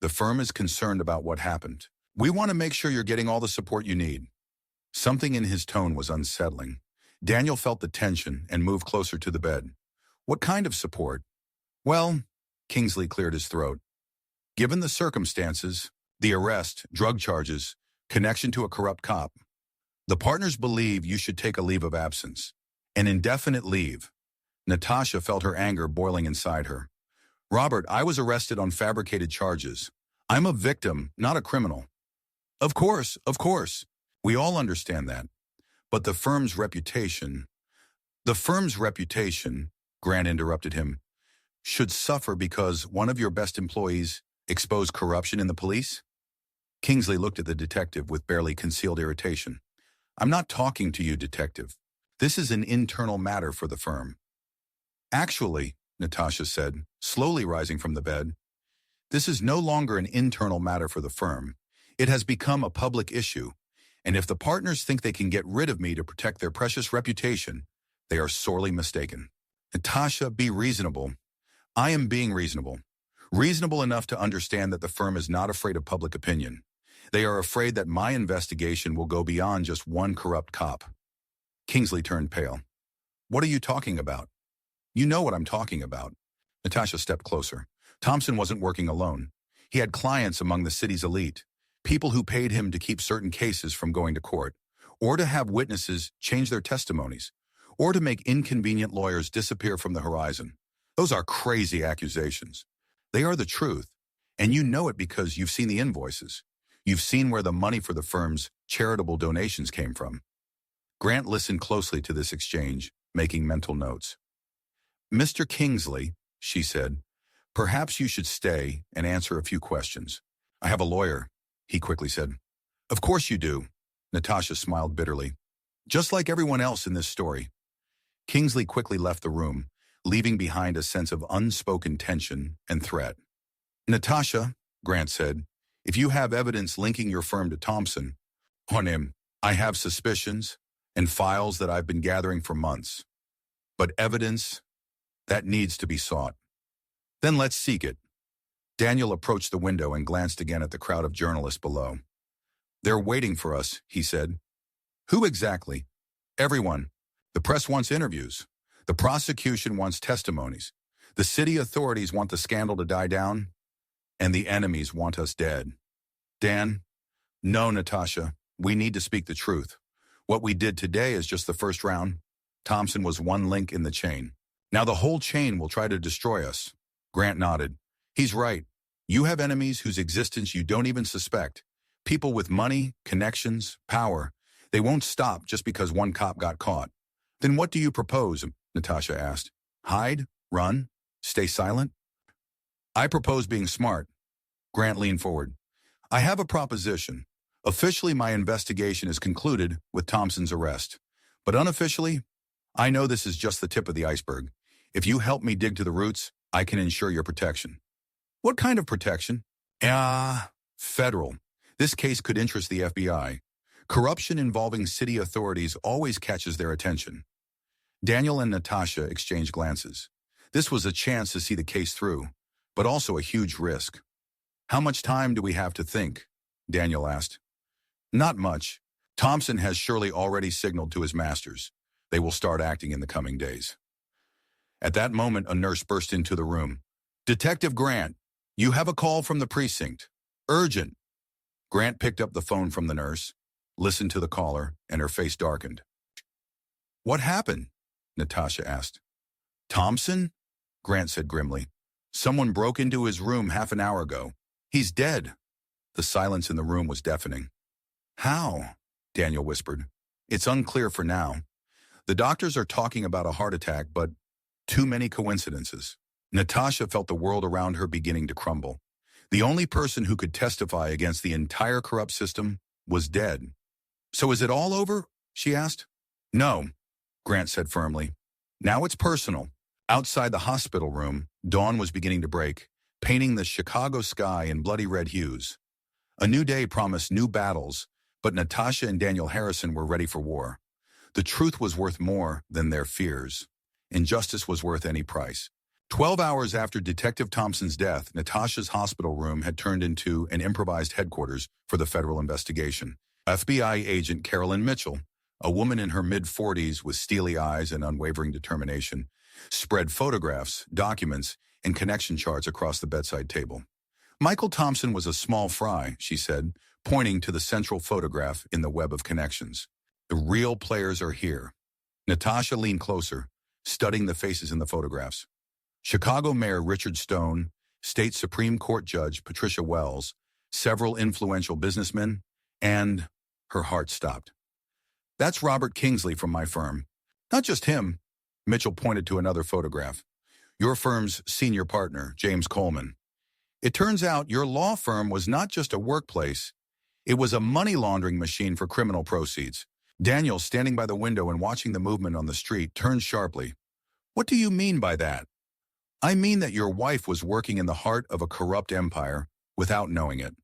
The firm is concerned about what happened. We want to make sure you're getting all the support you need. Something in his tone was unsettling. Daniel felt the tension and moved closer to the bed. What kind of support? Well, Kingsley cleared his throat. Given the circumstances, the arrest, drug charges, connection to a corrupt cop, the partners believe you should take a leave of absence. An indefinite leave. Natasha felt her anger boiling inside her. Robert, I was arrested on fabricated charges. I'm a victim, not a criminal. Of course. We all understand that. But the firm's reputation, Grant interrupted him, should suffer because one of your best employees exposed corruption in the police? Kingsley looked at the detective with barely concealed irritation. I'm not talking to you, detective. This is an internal matter for the firm. Actually, Natasha said, slowly rising from the bed, this is no longer an internal matter for the firm. It has become a public issue, and if the partners think they can get rid of me to protect their precious reputation, they are sorely mistaken. Natasha, be reasonable. I am being reasonable. Reasonable enough to understand that the firm is not afraid of public opinion. They are afraid that my investigation will go beyond just one corrupt cop. Kingsley turned pale. What are you talking about? You know what I'm talking about. Natasha stepped closer. Thompson wasn't working alone. He had clients among the city's elite, people who paid him to keep certain cases from going to court, or to have witnesses change their testimonies, or to make inconvenient lawyers disappear from the horizon. Those are crazy accusations. They are the truth, and you know it because you've seen the invoices. You've seen where the money for the firm's charitable donations came from. Grant listened closely to this exchange, making mental notes. Mr. Kingsley, she said, perhaps you should stay and answer a few questions. I have a lawyer, he quickly said. Of course you do, Natasha smiled bitterly. Just like everyone else in this story. Kingsley quickly left the room, leaving behind a sense of unspoken tension and threat. Natasha, Grant said, if you have evidence linking your firm to Thompson, on him, I have suspicions and files that I've been gathering for months. But evidence, that needs to be sought. Then let's seek it. Daniel approached the window and glanced again at the crowd of journalists below. They're waiting for us, he said. Who exactly? Everyone. The press wants interviews. The prosecution wants testimonies. The city authorities want the scandal to die down. And the enemies want us dead. Dan? No, Natasha. We need to speak the truth. What we did today is just the first round. Thompson was one link in the chain. Now the whole chain will try to destroy us. Grant nodded. He's right. You have enemies whose existence you don't even suspect. People with money, connections, power. They won't stop just because one cop got caught. Then what do you propose? Natasha asked. Hide? Run? Stay silent? I propose being smart. Grant leaned forward. I have a proposition. Officially, my investigation is concluded with Thompson's arrest. But unofficially, I know this is just the tip of the iceberg. If you help me dig to the roots, I can ensure your protection. What kind of protection? Federal. This case could interest the FBI. Corruption involving city authorities always catches their attention. Daniel and Natasha exchanged glances. This was a chance to see the case through, but also a huge risk. How much time do we have to think? Daniel asked. Not much. Thompson has surely already signaled to his masters. They will start acting in the coming days. At that moment, a nurse burst into the room. Detective Grant, you have a call from the precinct. Urgent. Grant picked up the phone from the nurse, listened to the caller, and her face darkened. What happened? Natasha asked. Thompson? Grant said grimly. Someone broke into his room half an hour ago. He's dead. The silence in the room was deafening. How? Daniel whispered. It's unclear for now. The doctors are talking about a heart attack, but too many coincidences. Natasha felt the world around her beginning to crumble. The only person who could testify against the entire corrupt system was dead. So is it all over? She asked. No, Grant said firmly. Now it's personal. Outside the hospital room, dawn was beginning to break, painting the Chicago sky in bloody red hues. A new day promised new battles, but Natasha and Daniel Harrison were ready for war. The truth was worth more than their fears. Injustice was worth any price. 12 hours after Detective Thompson's death, Natasha's hospital room had turned into an improvised headquarters for the federal investigation. FBI agent Carolyn Mitchell, a woman in her mid-40s with steely eyes and unwavering determination, spread photographs, documents, and connection charts across the bedside table. Michael Thompson was a small fry, she said, pointing to the central photograph in the web of connections. The real players are here. Natasha leaned closer, studying the faces in the photographs. Chicago Mayor Richard Stone, State Supreme Court Judge Patricia Wells, several influential businessmen, and her heart stopped. That's Robert Kingsley from my firm. Not just him. Mitchell pointed to another photograph. Your firm's senior partner, James Coleman. It turns out your law firm was not just a workplace. It was a money laundering machine for criminal proceeds. Daniel, standing by the window and watching the movement on the street, turned sharply. What do you mean by that? I mean that your wife was working in the heart of a corrupt empire without knowing it.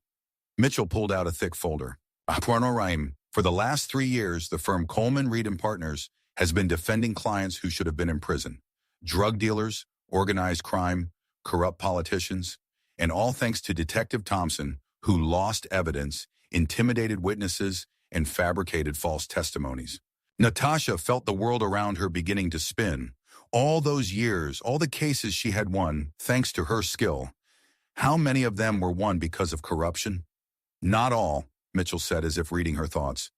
Mitchell pulled out a thick folder. For the last 3 years, the firm Coleman, Reed & Partners has been defending clients who should have been in prison. Drug dealers, organized crime, corrupt politicians, and all thanks to Detective Thompson, who lost evidence, intimidated witnesses, and fabricated false testimonies. Natasha felt the world around her beginning to spin. All those years, all the cases she had won, thanks to her skill. How many of them were won because of corruption? Not all, Mitchell said as if reading her thoughts.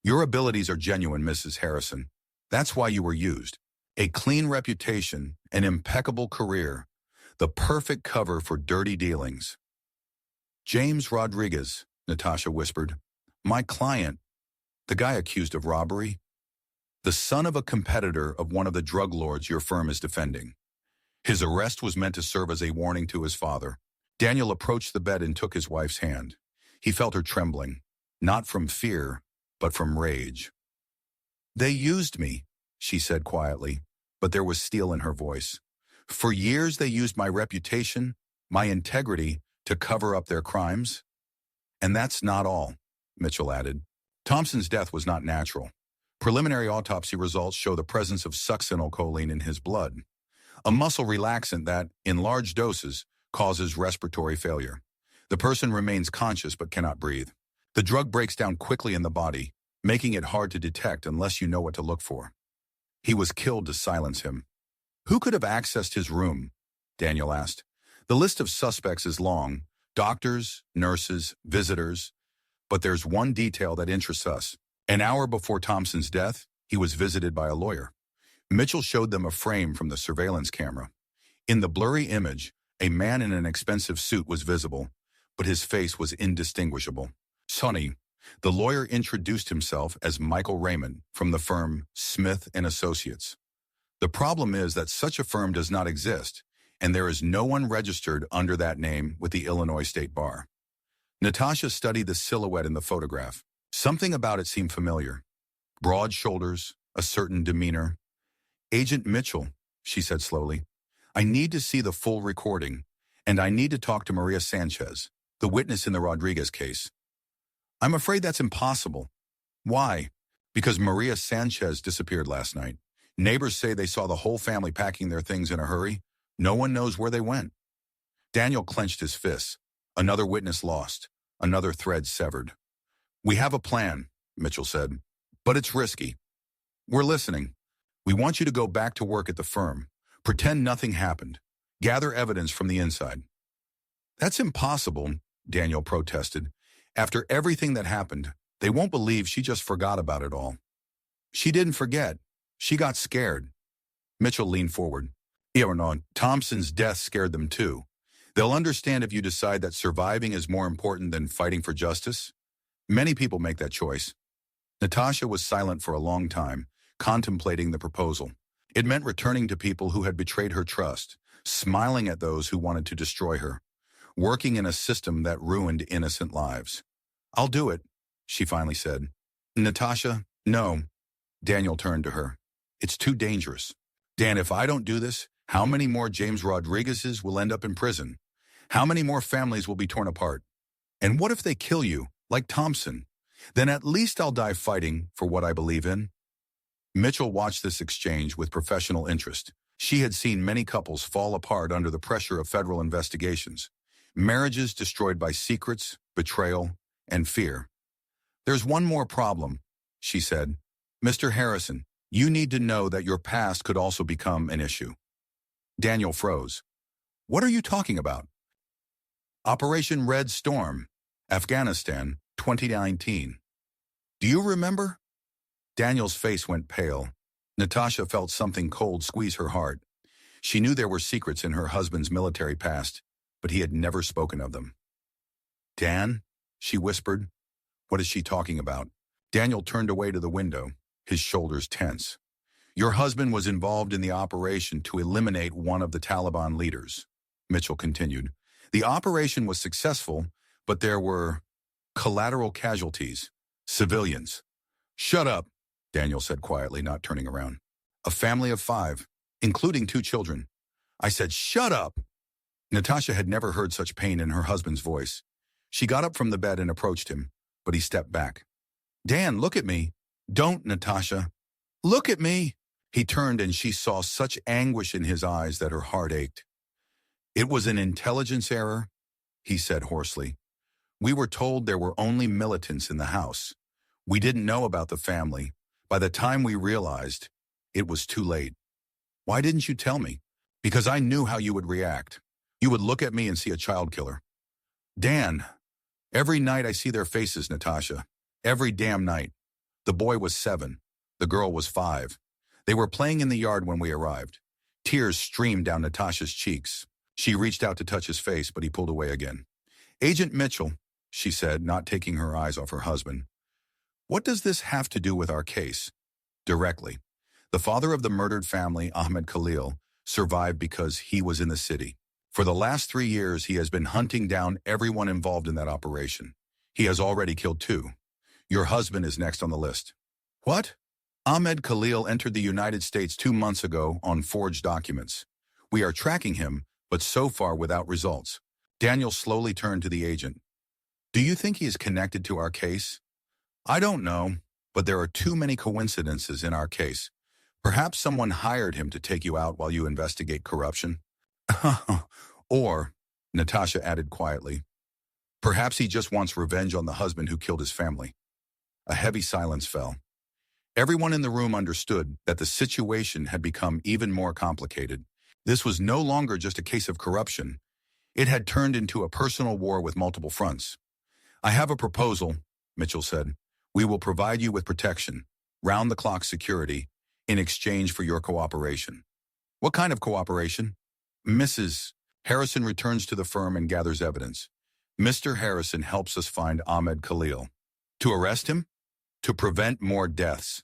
Your abilities are genuine, Mrs. Harrison. That's why you were used. A clean reputation, an impeccable career, the perfect cover for dirty dealings. James Rodriguez, Natasha whispered. My client, the guy accused of robbery, the son of a competitor of one of the drug lords your firm is defending. His arrest was meant to serve as a warning to his father. Daniel approached the bed and took his wife's hand. He felt her trembling, not from fear, but from rage. They used me, she said quietly, but there was steel in her voice. For years they used my reputation, my integrity, to cover up their crimes. And that's not all, Mitchell added. Thompson's death was not natural. Preliminary autopsy results show the presence of succinylcholine in his blood, a muscle relaxant that, in large doses, causes respiratory failure. The person remains conscious but cannot breathe. The drug breaks down quickly in the body, making it hard to detect unless you know what to look for. He was killed to silence him. Who could have accessed his room? Daniel asked. The list of suspects is long, doctors, nurses, visitors, but there's one detail that interests us. An hour before Thompson's death, he was visited by a lawyer. Mitchell showed them a frame from the surveillance camera. In the blurry image, a man in an expensive suit was visible, but his face was indistinguishable. Sonny, the lawyer introduced himself as Michael Raymond from the firm Smith & Associates. The problem is that such a firm does not exist, and there is no one registered under that name with the Illinois State Bar. Natasha studied the silhouette in the photograph. Something about it seemed familiar. Broad shoulders, a certain demeanor. Agent Mitchell, she said slowly, I need to see the full recording, and I need to talk to Maria Sanchez, the witness in the Rodriguez case. I'm afraid that's impossible. Why? Because Maria Sanchez disappeared last night. Neighbors say they saw the whole family packing their things in a hurry. No one knows where they went. Daniel clenched his fists. Another witness lost. Another thread severed. We have a plan, Mitchell said, but it's risky. We're listening. We want you to go back to work at the firm. Pretend nothing happened. Gather evidence from the inside. That's impossible, Daniel protested. After everything that happened, they won't believe she just forgot about it all. She didn't forget. She got scared. Mitchell leaned forward. Thompson's death scared them too. They'll understand if you decide that surviving is more important than fighting for justice. Many people make that choice. Natasha was silent for a long time, contemplating the proposal. It meant returning to people who had betrayed her trust, smiling at those who wanted to destroy her, working in a system that ruined innocent lives. I'll do it, she finally said. Natasha, no. Daniel turned to her. It's too dangerous. Dan, if I don't do this, how many more James Rodriguez's will end up in prison? How many more families will be torn apart? And what if they kill you, like Thompson? Then at least I'll die fighting for what I believe in. Mitchell watched this exchange with professional interest. She had seen many couples fall apart under the pressure of federal investigations. Marriages destroyed by secrets, betrayal, and fear. There's one more problem, she said. Mr. Harrison, you need to know that your past could also become an issue. Daniel froze. What are you talking about? Operation Red Storm, Afghanistan, 2019. Do you remember? Daniel's face went pale. Natasha felt something cold squeeze her heart. She knew there were secrets in her husband's military past, but he had never spoken of them. Dan? She whispered. What is she talking about? Daniel turned away to the window, his shoulders tense. Your husband was involved in the operation to eliminate one of the Taliban leaders, Mitchell continued. The operation was successful, but there were collateral casualties, civilians. Shut up, Daniel said quietly, not turning around. A family of 5, including 2 children. I said, shut up! Natasha had never heard such pain in her husband's voice. She got up from the bed and approached him, but he stepped back. Dan, look at me. Don't, Natasha. Look at me. He turned and she saw such anguish in his eyes that her heart ached. It was an intelligence error, he said hoarsely. We were told there were only militants in the house. We didn't know about the family. By the time we realized, it was too late. Why didn't you tell me? Because I knew how you would react. You would look at me and see a child killer. Dan, every night I see their faces, Natasha. Every damn night. The boy was 7. The girl was 5. They were playing in the yard when we arrived. Tears streamed down Natasha's cheeks. She reached out to touch his face, but he pulled away again. Agent Mitchell, she said, not taking her eyes off her husband. What does this have to do with our case? Directly. The father of the murdered family, Ahmed Khalil, survived because he was in the city. For the last 3 years, he has been hunting down everyone involved in that operation. He has already killed 2. Your husband is next on the list. What? Ahmed Khalil entered the United States 2 months ago on forged documents. We are tracking him, but so far without results. Daniel slowly turned to the agent. Do you think he is connected to our case? I don't know, but there are too many coincidences in our case. Perhaps someone hired him to take you out while you investigate corruption. Or, Natasha added quietly, perhaps he just wants revenge on the husband who killed his family. A heavy silence fell. Everyone in the room understood that the situation had become even more complicated. This was no longer just a case of corruption. It had turned into a personal war with multiple fronts. I have a proposal, Mitchell said. We will provide you with protection, round-the-clock security, in exchange for your cooperation. What kind of cooperation? Mrs. Harrison returns to the firm and gathers evidence. Mr. Harrison helps us find Ahmed Khalil. To arrest him? To prevent more deaths.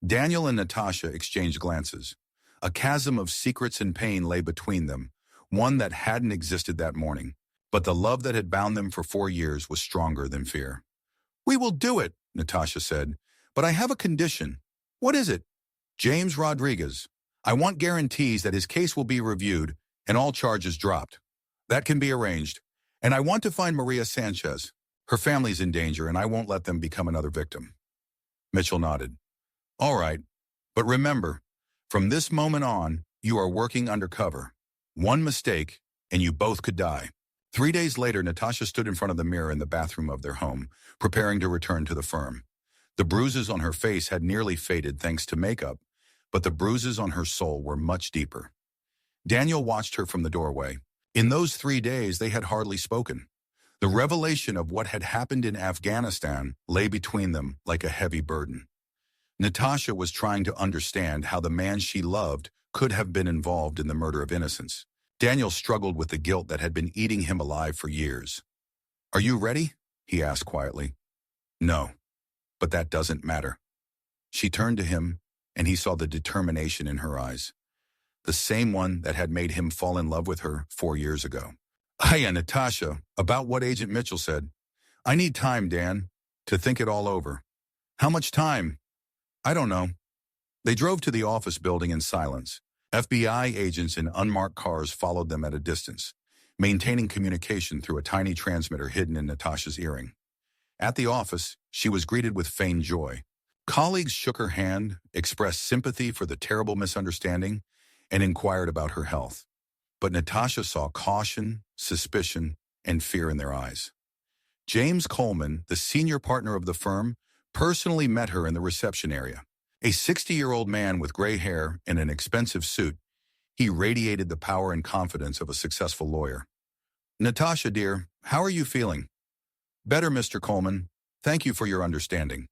Daniel and Natasha exchanged glances. A chasm of secrets and pain lay between them, one that hadn't existed that morning. But the love that had bound them for 4 years was stronger than fear. We will do it, Natasha said, but I have a condition. What is it? James Rodriguez. I want guarantees that his case will be reviewed and all charges dropped. That can be arranged. And I want to find Maria Sanchez. Her family's in danger and I won't let them become another victim. Mitchell nodded. All right, but remember, from this moment on, you are working undercover. One mistake, and you both could die. 3 days later, Natasha stood in front of the mirror in the bathroom of their home, preparing to return to the firm. The bruises on her face had nearly faded thanks to makeup, but the bruises on her soul were much deeper. Daniel watched her from the doorway. In those 3 days, they had hardly spoken. The revelation of what had happened in Afghanistan lay between them like a heavy burden. Natasha was trying to understand how the man she loved could have been involved in the murder of innocents. Daniel struggled with the guilt that had been eating him alive for years. Are you ready? He asked quietly. No, but that doesn't matter. She turned to him, and he saw the determination in her eyes. The same one that had made him fall in love with her 4 years ago. Hiya, Natasha, about what Agent Mitchell said. I need time, Dan, to think it all over. How much time? I don't know. They drove to the office building in silence. FBI agents in unmarked cars followed them at a distance, maintaining communication through a tiny transmitter hidden in Natasha's earring. At the office, she was greeted with feigned joy. Colleagues shook her hand, expressed sympathy for the terrible misunderstanding, and inquired about her health. But Natasha saw caution, suspicion, and fear in their eyes. James Coleman, the senior partner of the firm, personally met her in the reception area. A 60-year-old man with gray hair and an expensive suit, he radiated the power and confidence of a successful lawyer. "Natasha, dear, how are you feeling?" "Better, Mr. Coleman. Thank you for your understanding."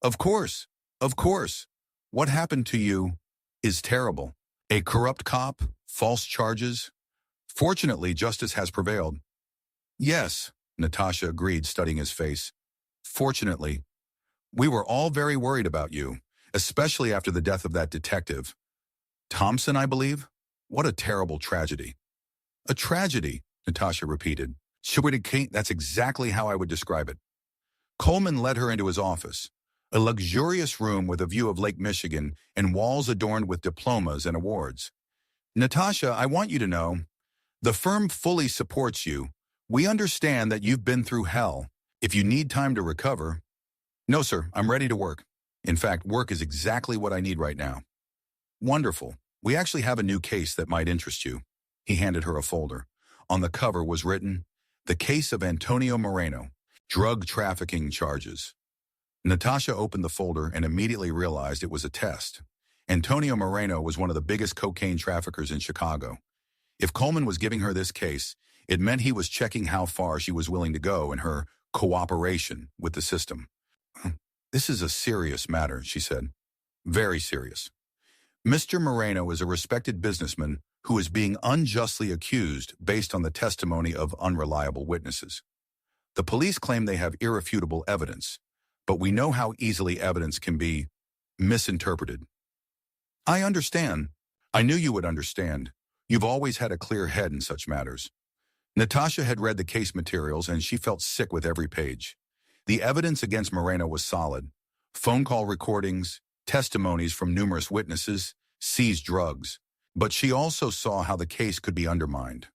Of course. Of course. What happened to you is terrible. A corrupt cop, false charges. Fortunately, justice has prevailed." "Yes," Natasha agreed, studying his face. "Fortunately. We were all very worried about you, especially after the death of that detective. Thompson, I believe? What a terrible tragedy." "A tragedy," Natasha repeated. That's exactly how I would describe it." Coleman led her into his office, a luxurious room with a view of Lake Michigan and walls adorned with diplomas and awards. "Natasha, I want you to know, the firm fully supports you. We understand that you've been through hell. If you need time to recover—" "No, sir, I'm ready to work. In fact, work is exactly what I need right now." "Wonderful. We actually have a new case that might interest you." He handed her a folder. On the cover was written, "The Case of Antonio Moreno, Drug Trafficking Charges." Natasha opened the folder and immediately realized it was a test. Antonio Moreno was one of the biggest cocaine traffickers in Chicago. If Coleman was giving her this case, it meant he was checking how far she was willing to go in her cooperation with the system. "This is a serious matter," she said. "Very serious. Mr. Moreno is a respected businessman who is being unjustly accused based on the testimony of unreliable witnesses. The police claim they have irrefutable evidence, but we know how easily evidence can be misinterpreted." "I understand. I knew you would understand. You've always had a clear head in such matters." Natasha had read the case materials and she felt sick with every page. The evidence against Moreno was solid. Phone call recordings, testimonies from numerous witnesses, seized drugs. But she also saw how the case could be undermined.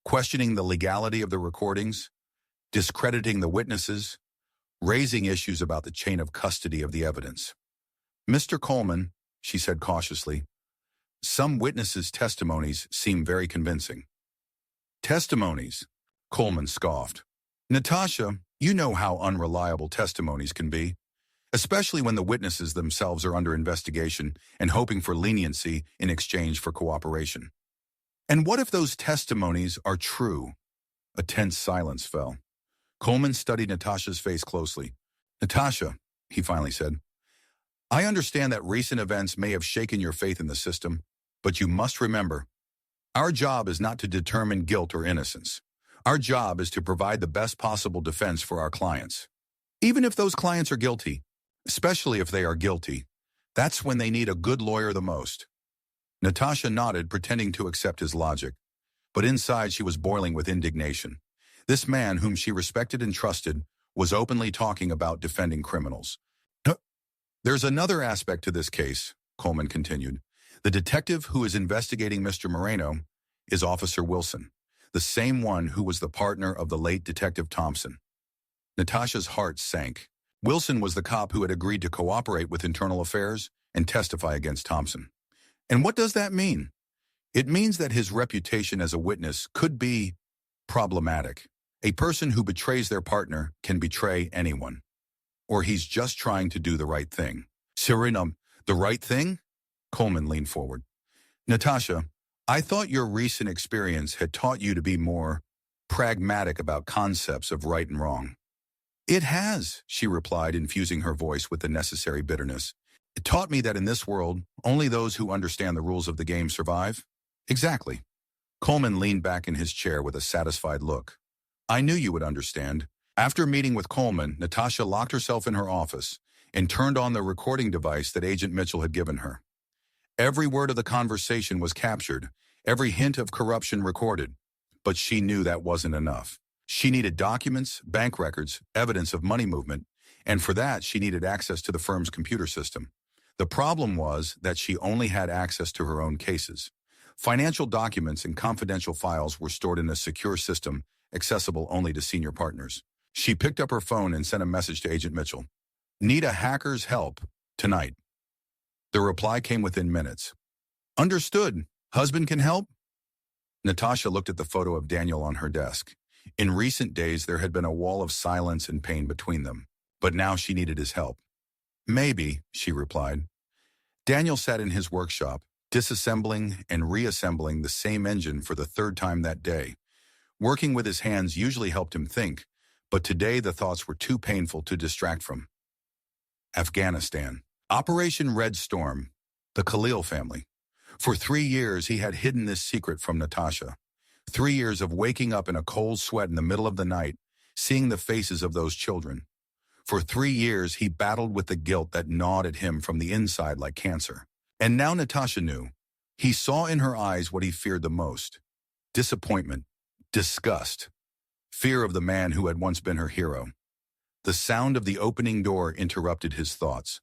Questioning the legality of the recordings, discrediting the witnesses, raising issues about the chain of custody of the evidence. "Mr. Coleman," she said cautiously, "some witnesses' testimonies seem very convincing." "Testimonies?" Coleman scoffed. "Natasha, you know how unreliable testimonies can be, especially when the witnesses themselves are under investigation and hoping for leniency in exchange for cooperation. And what if those testimonies are true?" A tense silence fell. Coleman studied Natasha's face closely. "Natasha," he finally said, "I understand that recent events may have shaken your faith in the system, but you must remember, our job is not to determine guilt or innocence. Our job is to provide the best possible defense for our clients. Even if those clients are guilty, especially if they are guilty, that's when they need a good lawyer the most." Natasha nodded, pretending to accept his logic, but inside she was boiling with indignation. This man, whom she respected and trusted, was openly talking about defending criminals. "There's another aspect to this case," Coleman continued. "The detective who is investigating Mr. Moreno is Officer Wilson, the same one who was the partner of the late Detective Thompson." Natasha's heart sank. Wilson was the cop who had agreed to cooperate with Internal Affairs and testify against Thompson. And what does that mean? It means that his reputation as a witness could be problematic. A person who betrays their partner can betray anyone. Or he's just trying to do the right thing. "Serenum, the right thing?" Coleman leaned forward. "Natasha, I thought your recent experience had taught you to be more pragmatic about concepts of right and wrong." "It has," she replied, infusing her voice with the necessary bitterness. "It taught me that in this world, only those who understand the rules of the game survive." "Exactly." Coleman leaned back in his chair with a satisfied look. "I knew you would understand." After meeting with Coleman, Natasha locked herself in her office and turned on the recording device that Agent Mitchell had given her. Every word of the conversation was captured, every hint of corruption recorded. But she knew that wasn't enough. She needed documents, bank records, evidence of money movement, And for that, she needed access to the firm's computer system. The problem was that she only had access to her own cases. Financial documents and confidential files were stored in a secure system, accessible only to senior partners. She picked up her phone and sent a message to Agent Mitchell. Need a hacker's help tonight. The reply came within minutes. Understood. Husband can help? Natasha looked at the photo of Daniel on her desk. In recent days, there had been a wall of silence and pain between them, but now she needed his help. Maybe, she replied. Daniel sat in his workshop, disassembling and reassembling the same engine for the third time that day. Working with his hands usually helped him think, but today the thoughts were too painful to distract from. Afghanistan. Operation Red Storm. The Khalil family. For 3 years, he had hidden this secret from Natasha. 3 years of waking up in a cold sweat in the middle of the night, seeing the faces of those children. For 3 years, he battled with the guilt that gnawed at him from the inside like cancer. And now Natasha knew. He saw in her eyes what he feared the most. Disappointment, disgust, fear of the man who had once been her hero. The sound of the opening door interrupted his thoughts.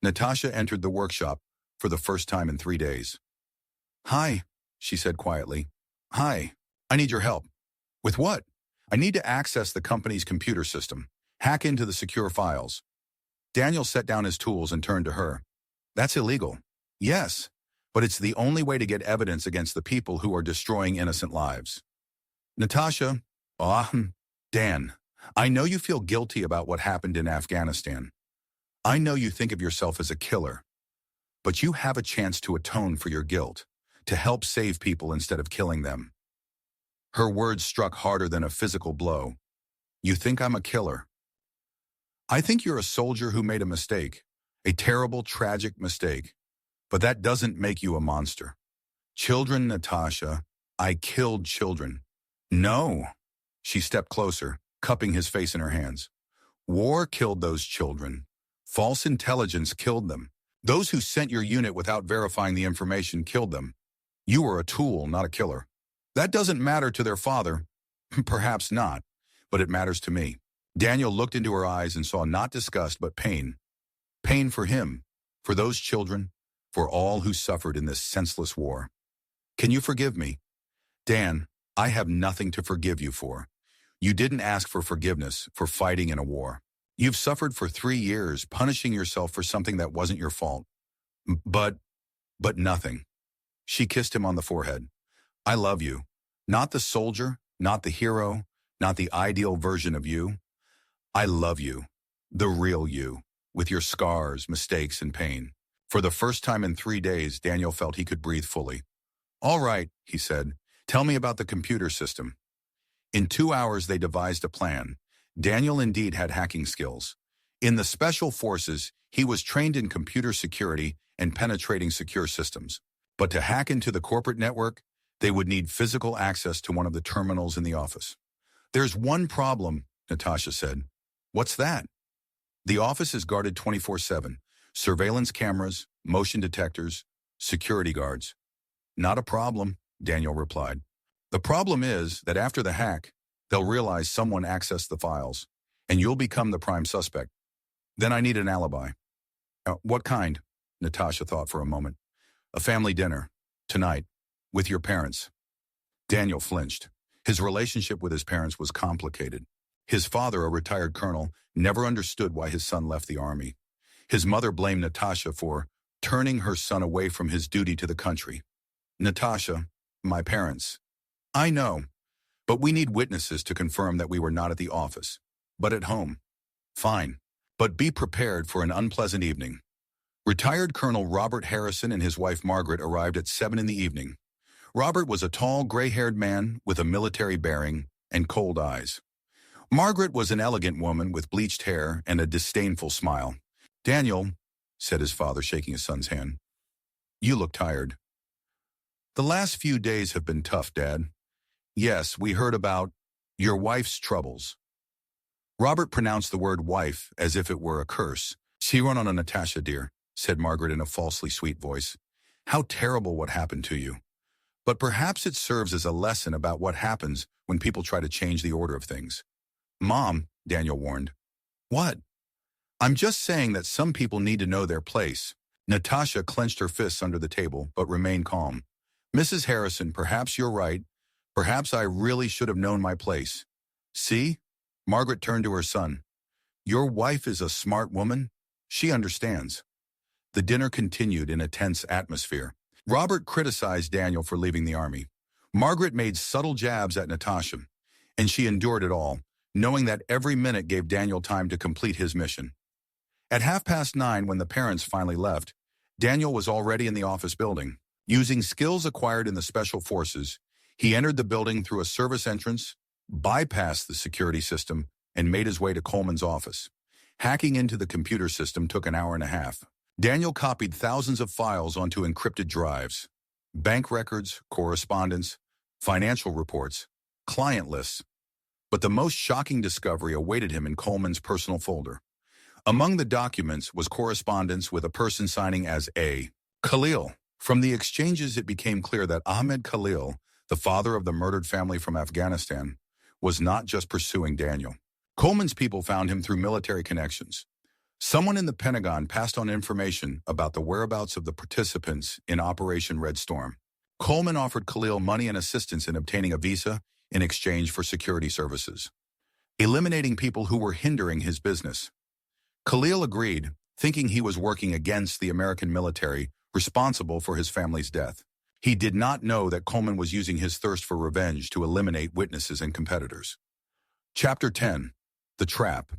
Natasha entered the workshop for the first time in 3 days. Hi, she said quietly. Hi, I need your help. With what? I need to access the company's computer system, hack into the secure files. Daniel set down his tools and turned to her. That's illegal. Yes, but it's the only way to get evidence against the people who are destroying innocent lives. Natasha, Dan, I know you feel guilty about what happened in Afghanistan. I know you think of yourself as a killer, but you have a chance to atone for your guilt, to help save people instead of killing them. Her words struck harder than a physical blow. You think I'm a killer. I think you're a soldier who made a mistake, a terrible, tragic mistake, but that doesn't make you a monster. Children, Natasha, I killed children. No. She stepped closer, cupping his face in her hands. War killed those children. False intelligence killed them. Those who sent your unit without verifying the information killed them. You were a tool, not a killer. That doesn't matter to their father. Perhaps not, but it matters to me. Daniel looked into her eyes and saw not disgust, but pain. Pain for him, for those children, for all who suffered in this senseless war. Can you forgive me? Dan, I have nothing to forgive you for. You didn't ask for forgiveness for fighting in a war. You've suffered for 3 years, punishing yourself for something that wasn't your fault. But nothing. She kissed him on the forehead. I love you. Not the soldier, not the hero, not the ideal version of you. I love you. The real you, with your scars, mistakes, and pain. For the first time in 3 days, Daniel felt he could breathe fully. All right, he said. Tell me about the computer system. In 2 hours, they devised a plan. Daniel indeed had hacking skills. In the Special Forces, he was trained in computer security and penetrating secure systems. But to hack into the corporate network, they would need physical access to one of the terminals in the office. There's one problem, Natasha said. What's that? The office is guarded 24/7. Surveillance cameras, motion detectors, security guards. Not a problem, Daniel replied. The problem is that after the hack, they'll realize someone accessed the files, and you'll become the prime suspect. Then I need an alibi. What kind? Natasha thought for a moment. A family dinner, tonight, with your parents. Daniel flinched. His relationship with his parents was complicated. His father, a retired colonel, never understood why his son left the army. His mother blamed Natasha for turning her son away from his duty to the country. Natasha, my parents. I know, but we need witnesses to confirm that we were not at the office, but at home. Fine, but be prepared for an unpleasant evening. Retired Colonel Robert Harrison and his wife Margaret arrived at 7 in the evening. Robert was a tall, gray-haired man with a military bearing and cold eyes. Margaret was an elegant woman with bleached hair and a disdainful smile. Daniel, said his father, shaking his son's hand, you look tired. The last few days have been tough, Dad. Yes, we heard about your wife's troubles. Robert pronounced the word wife as if it were a curse. "She run on a Natasha, dear," said Margaret in a falsely sweet voice. "How terrible what happened to you. But perhaps it serves as a lesson about what happens when people try to change the order of things." "Mom," Daniel warned. "What?" I'm just saying that some people need to know their place. Natasha clenched her fists under the table, but remained calm. Mrs. Harrison, perhaps you're right. Perhaps I really should have known my place. See? Margaret turned to her son. Your wife is a smart woman. She understands. The dinner continued in a tense atmosphere. Robert criticized Daniel for leaving the army. Margaret made subtle jabs at Natasha, and she endured it all, knowing that every minute gave Daniel time to complete his mission. At 9:30, when the parents finally left, Daniel was already in the office building. Using skills acquired in the Special Forces, he entered the building through a service entrance, bypassed the security system, and made his way to Coleman's office. Hacking into the computer system took an hour and a half. Daniel copied thousands of files onto encrypted drives. Bank records, correspondence, financial reports, client lists. But the most shocking discovery awaited him in Coleman's personal folder. Among the documents was correspondence with a person signing as A. Khalil. From the exchanges, it became clear that Ahmed Khalil, the father of the murdered family from Afghanistan, was not just pursuing Daniel. Coleman's people found him through military connections. Someone in the Pentagon passed on information about the whereabouts of the participants in Operation Red Storm. Coleman offered Khalil money and assistance in obtaining a visa in exchange for security services, eliminating people who were hindering his business. Khalil agreed, thinking he was working against the American military responsible for his family's death. He did not know that Coleman was using his thirst for revenge to eliminate witnesses and competitors. Chapter 10. The Trap.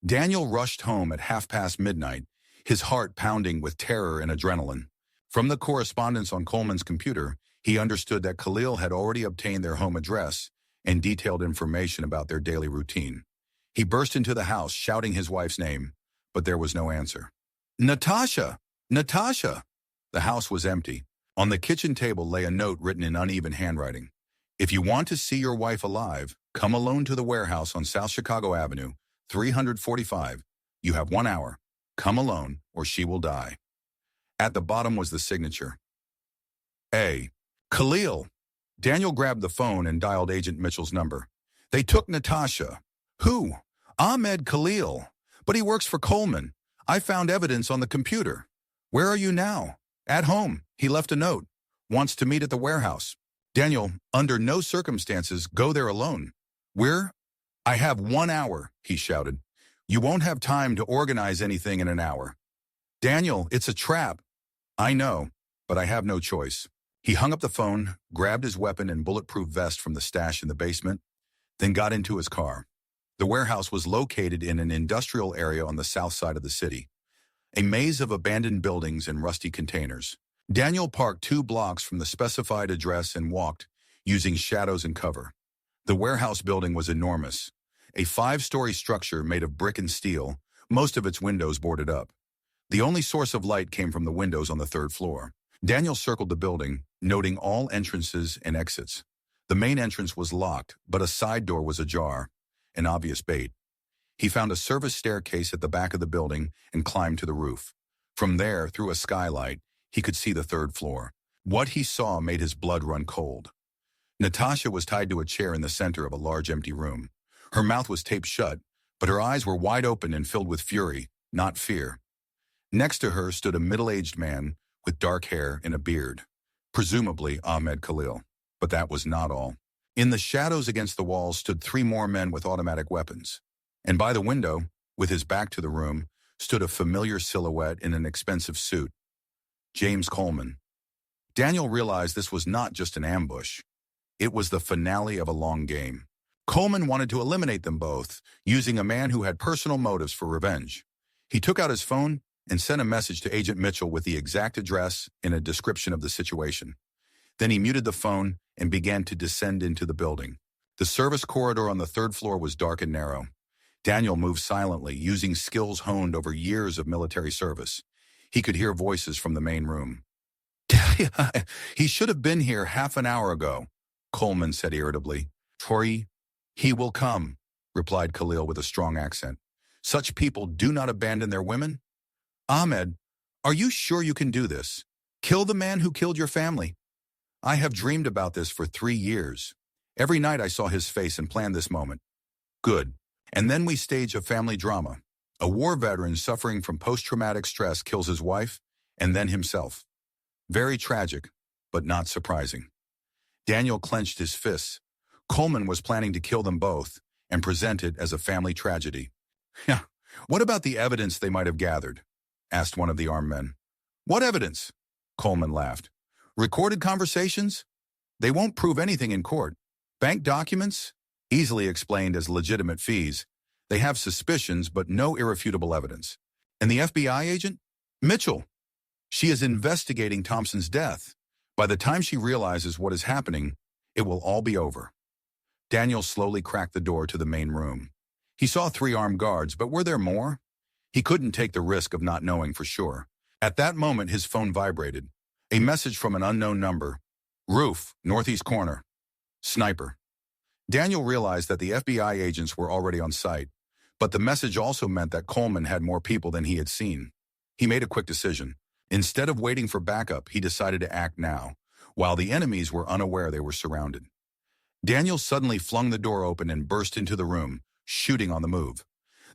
Daniel rushed home at midnight, his heart pounding with terror and adrenaline. From the correspondence on Coleman's computer, he understood that Khalil had already obtained their home address and detailed information about their daily routine. He burst into the house, shouting his wife's name, but there was no answer. Natasha! Natasha! The house was empty. On the kitchen table lay a note written in uneven handwriting. If you want to see your wife alive, come alone to the warehouse on South Chicago Avenue, 345. You have 1 hour. Come alone, or she will die. At the bottom was the signature. A. Khalil. Daniel grabbed the phone and dialed Agent Mitchell's number. They took Natasha. Who? Ahmed Khalil. But he works for Coleman. I found evidence on the computer. Where are you now? At home. He left a note. Wants to meet at the warehouse. Daniel, under no circumstances, go there alone. I have 1 hour, he shouted. You won't have time to organize anything in an hour. Daniel, it's a trap. I know, but I have no choice. He hung up the phone, grabbed his weapon and bulletproof vest from the stash in the basement, then got into his car. The warehouse was located in an industrial area on the south side of the city, a maze of abandoned buildings and rusty containers. Daniel parked 2 blocks from the specified address and walked, using shadows and cover. The warehouse building was enormous, a 5-story structure made of brick and steel, most of its windows boarded up. The only source of light came from the windows on the 3rd floor. Daniel circled the building, noting all entrances and exits. The main entrance was locked, but a side door was ajar, an obvious bait. He found a service staircase at the back of the building and climbed to the roof. From there, through a skylight, he could see the 3rd floor. What he saw made his blood run cold. Natasha was tied to a chair in the center of a large empty room. Her mouth was taped shut, but her eyes were wide open and filled with fury, not fear. Next to her stood a middle-aged man with dark hair and a beard, presumably Ahmed Khalil. But that was not all. In the shadows against the walls stood 3 more men with automatic weapons. And by the window, with his back to the room, stood a familiar silhouette in an expensive suit. James Coleman. Daniel realized this was not just an ambush. It was the finale of a long game. Coleman wanted to eliminate them both, using a man who had personal motives for revenge. He took out his phone and sent a message to Agent Mitchell with the exact address and a description of the situation. Then he muted the phone and began to descend into the building. The service corridor on the 3rd floor was dark and narrow. Daniel moved silently, using skills honed over years of military service. He could hear voices from the main room. He should have been here half an hour ago, Coleman said irritably. Troy, he will come, replied Khalil with a strong accent. Such people do not abandon their women. Ahmed, are you sure you can do this? Kill the man who killed your family. I have dreamed about this for 3 years. Every night I saw his face and planned this moment. Good. And then we stage a family drama. A war veteran suffering from post-traumatic stress kills his wife and then himself. Very tragic, but not surprising. Daniel clenched his fists. Coleman was planning to kill them both and present it as a family tragedy. Yeah, what about the evidence they might have gathered? Asked one of the armed men. What evidence? Coleman laughed. Recorded conversations? They won't prove anything in court. Bank documents? Easily explained as legitimate fees. They have suspicions, but no irrefutable evidence. And the FBI agent? Mitchell. She is investigating Thompson's death. By the time she realizes what is happening, it will all be over. Daniel slowly cracked the door to the main room. He saw 3 armed guards, but were there more? He couldn't take the risk of not knowing for sure. At that moment, his phone vibrated. A message from an unknown number. Roof, northeast corner. Sniper. Daniel realized that the FBI agents were already on site, but the message also meant that Coleman had more people than he had seen. He made a quick decision. Instead of waiting for backup, he decided to act now, while the enemies were unaware they were surrounded. Daniel suddenly flung the door open and burst into the room, shooting on the move.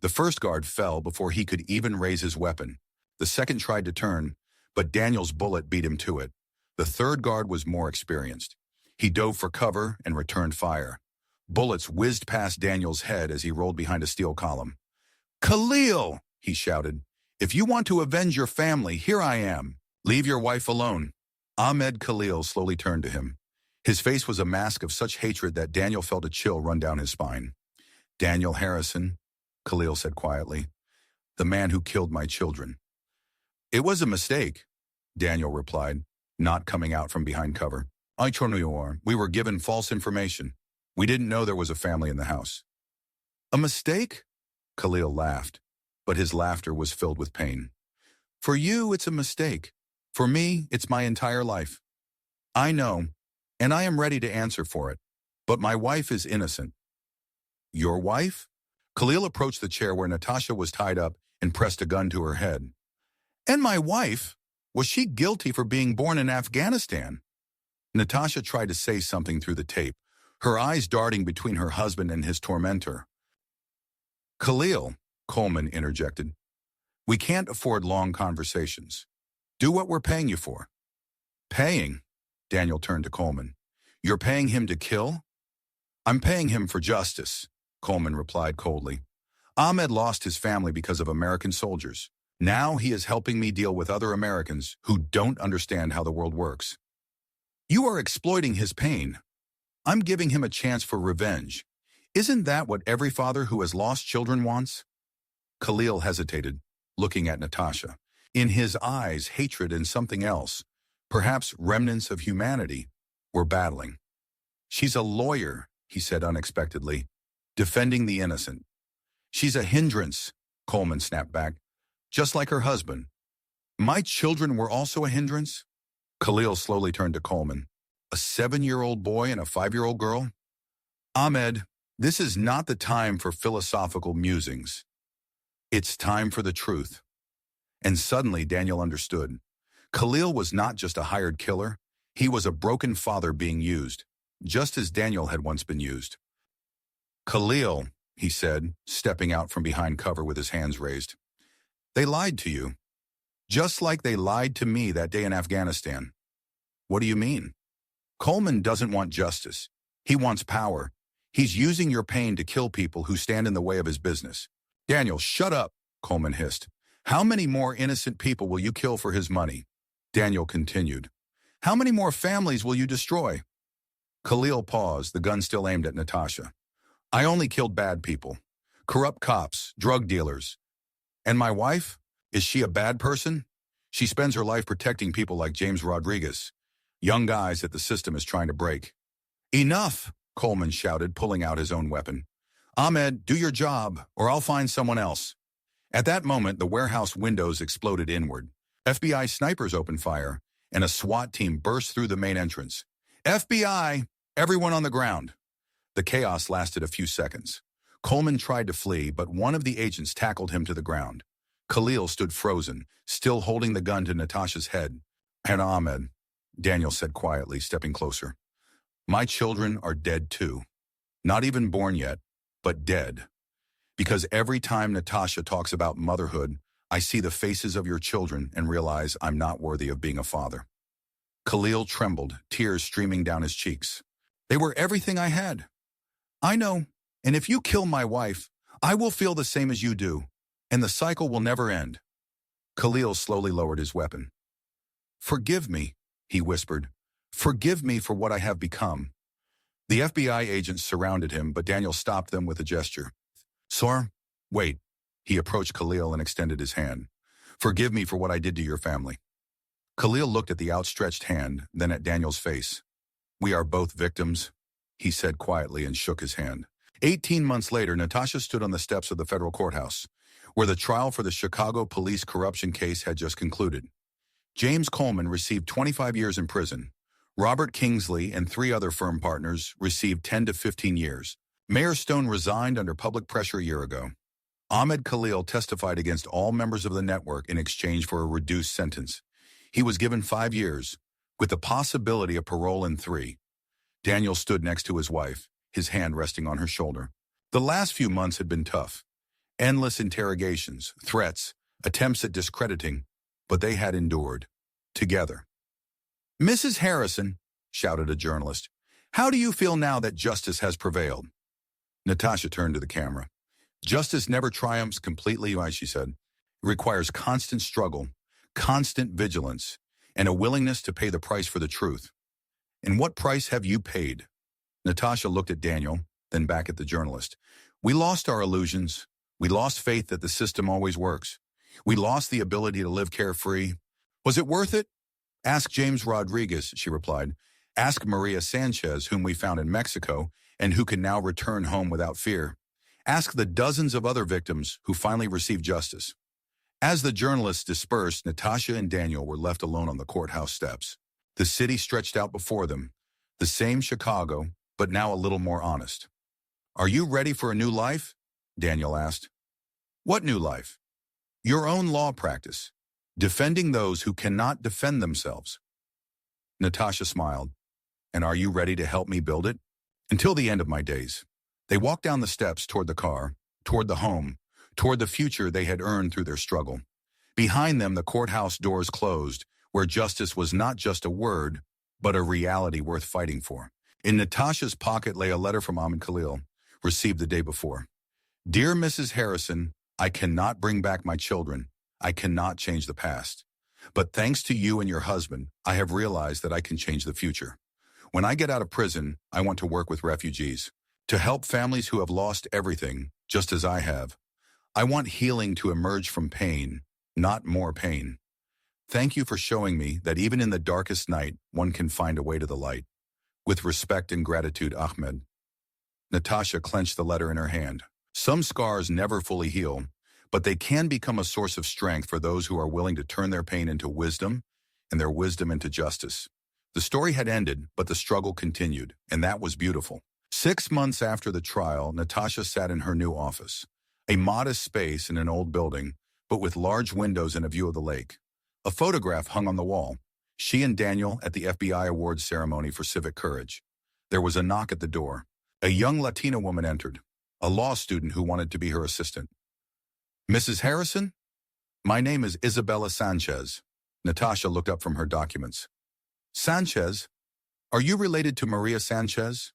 The first guard fell before he could even raise his weapon. The second tried to turn, but Daniel's bullet beat him to it. The third guard was more experienced. He dove for cover and returned fire. Bullets whizzed past Daniel's head as he rolled behind a steel column. Khalil, he shouted. If you want to avenge your family, here I am. Leave your wife alone. Ahmed Khalil slowly turned to him. His face was a mask of such hatred that Daniel felt a chill run down his spine. Daniel Harrison, Khalil said quietly, the man who killed my children. It was a mistake, Daniel replied, not coming out from behind cover. We were given false information. We didn't know there was a family in the house. A mistake? Khalil laughed, but his laughter was filled with pain. For you, it's a mistake. For me, it's my entire life. I know, and I am ready to answer for it. But my wife is innocent. Your wife? Khalil approached the chair where Natasha was tied up and pressed a gun to her head. And my wife? Was she guilty for being born in Afghanistan? Natasha tried to say something through the tape, her eyes darting between her husband and his tormentor. Khalil, Coleman interjected, we can't afford long conversations. Do what we're paying you for. Paying? Daniel turned to Coleman. You're paying him to kill? I'm paying him for justice, Coleman replied coldly. Ahmed lost his family because of American soldiers. Now he is helping me deal with other Americans who don't understand how the world works. You are exploiting his pain. I'm giving him a chance for revenge. Isn't that what every father who has lost children wants? Khalil hesitated, looking at Natasha. In his eyes, hatred and something else, perhaps remnants of humanity, were battling. She's a lawyer, he said unexpectedly, defending the innocent. She's a hindrance, Coleman snapped back, just like her husband. My children were also a hindrance? Khalil slowly turned to Coleman. A 7-year-old boy and a 5-year-old girl? Ahmed, this is not the time for philosophical musings. It's time for the truth. And suddenly Daniel understood. Khalil was not just a hired killer. He was a broken father being used, just as Daniel had once been used. Khalil, he said, stepping out from behind cover with his hands raised. They lied to you, just like they lied to me that day in Afghanistan. What do you mean? Coleman doesn't want justice. He wants power. He's using your pain to kill people who stand in the way of his business. Daniel, shut up, Coleman hissed. How many more innocent people will you kill for his money? Daniel continued. How many more families will you destroy? Khalil paused, the gun still aimed at Natasha. I only killed bad people. Corrupt cops, drug dealers. And my wife? Is she a bad person? She spends her life protecting people like James Rodriguez, young guys that the system is trying to break. Enough, Coleman shouted, pulling out his own weapon. Ahmed, do your job, or I'll find someone else. At that moment, the warehouse windows exploded inward. FBI snipers opened fire, and a SWAT team burst through the main entrance. FBI! Everyone on the ground! The chaos lasted a few seconds. Coleman tried to flee, but one of the agents tackled him to the ground. Khalil stood frozen, still holding the gun to Natasha's head. And Ahmed, Daniel said quietly, stepping closer. My children are dead too. Not even born yet, but dead. Because every time Natasha talks about motherhood, I see the faces of your children and realize I'm not worthy of being a father. Khalil trembled, tears streaming down his cheeks. They were everything I had. I know, and if you kill my wife, I will feel the same as you do, and the cycle will never end. Khalil slowly lowered his weapon. Forgive me, he whispered. Forgive me for what I have become. The FBI agents surrounded him, but Daniel stopped them with a gesture. Sir, wait. He approached Khalil and extended his hand. Forgive me for what I did to your family. Khalil looked at the outstretched hand, then at Daniel's face. We are both victims, he said quietly and shook his hand. 18 months later, Natasha stood on the steps of the federal courthouse, where the trial for the Chicago police corruption case had just concluded. James Coleman received 25 years in prison. Robert Kingsley and 3 other firm partners received 10 to 15 years. Mayor Stone resigned under public pressure a year ago. Ahmed Khalil testified against all members of the network in exchange for a reduced sentence. He was given 5 years, with the possibility of parole in 3. Daniel stood next to his wife, his hand resting on her shoulder. The last few months had been tough. Endless interrogations, threats, attempts at discrediting, but they had endured. Together. Mrs. Harrison, shouted a journalist, how do you feel now that justice has prevailed? Natasha turned to the camera. Justice never triumphs completely, she said. It requires constant struggle, constant vigilance, and a willingness to pay the price for the truth. And what price have you paid? Natasha looked at Daniel, then back at the journalist. We lost our illusions. We lost faith that the system always works. We lost the ability to live carefree. Was it worth it? Ask James Rodriguez, she replied. Ask Maria Sanchez, whom we found in Mexico, and who can now return home without fear. Ask the dozens of other victims who finally received justice. As the journalists dispersed, Natasha and Daniel were left alone on the courthouse steps. The city stretched out before them, the same Chicago, but now a little more honest. Are you ready for a new life? Daniel asked. What new life? Your own law practice, defending those who cannot defend themselves. Natasha smiled. And are you ready to help me build it? Until the end of my days. They walked down the steps toward the car, toward the home, toward the future they had earned through their struggle. Behind them, the courthouse doors closed, where justice was not just a word, but a reality worth fighting for. In Natasha's pocket lay a letter from Ahmed Khalil, received the day before. Dear Mrs. Harrison, I cannot bring back my children. I cannot change the past. But thanks to you and your husband, I have realized that I can change the future. When I get out of prison, I want to work with refugees, to help families who have lost everything, just as I have. I want healing to emerge from pain, not more pain. Thank you for showing me that even in the darkest night, one can find a way to the light. With respect and gratitude, Ahmed. Natasha clenched the letter in her hand. Some scars never fully heal, but they can become a source of strength for those who are willing to turn their pain into wisdom and their wisdom into justice. The story had ended, but the struggle continued, and that was beautiful. 6 months after the trial, Natasha sat in her new office, a modest space in an old building, but with large windows and a view of the lake. A photograph hung on the wall, she and Daniel at the FBI awards ceremony for civic courage. There was a knock at the door. A young Latina woman entered, a law student who wanted to be her assistant. Mrs. Harrison? My name is Isabella Sanchez. Natasha looked up from her documents. Sanchez? Are you related to Maria Sanchez?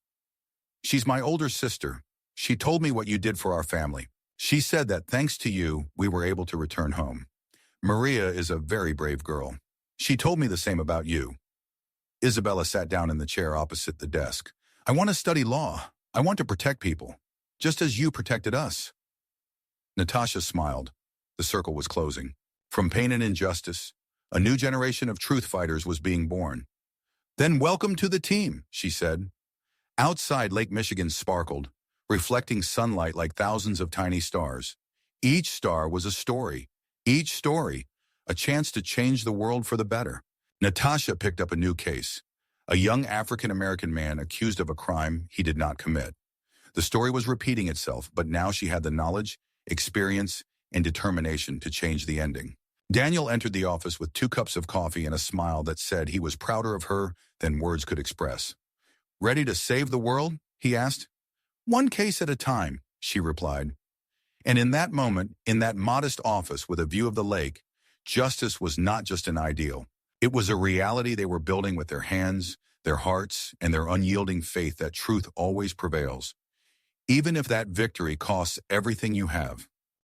She's my older sister. She told me what you did for our family. She said that thanks to you, we were able to return home. Maria is a very brave girl. She told me the same about you. Isabella sat down in the chair opposite the desk. I want to study law. I want to protect people, just as you protected us. Natasha smiled. The circle was closing. From pain and injustice, a new generation of truth fighters was being born. Then welcome to the team, she said. Outside, Lake Michigan sparkled, reflecting sunlight like thousands of tiny stars. Each star was a story. Each story, a chance to change the world for the better. Natasha picked up a new case. A young African-American man accused of a crime he did not commit. The story was repeating itself, but now she had the knowledge, experience, and determination to change the ending. Daniel entered the office with 2 cups of coffee and a smile that said he was prouder of her than words could express. Ready to save the world? He asked. 1 case at a time, she replied. And in that moment, in that modest office with a view of the lake, justice was not just an ideal. It was a reality they were building with their hands, their hearts, and their unyielding faith that truth always prevails, even if that victory costs everything you have.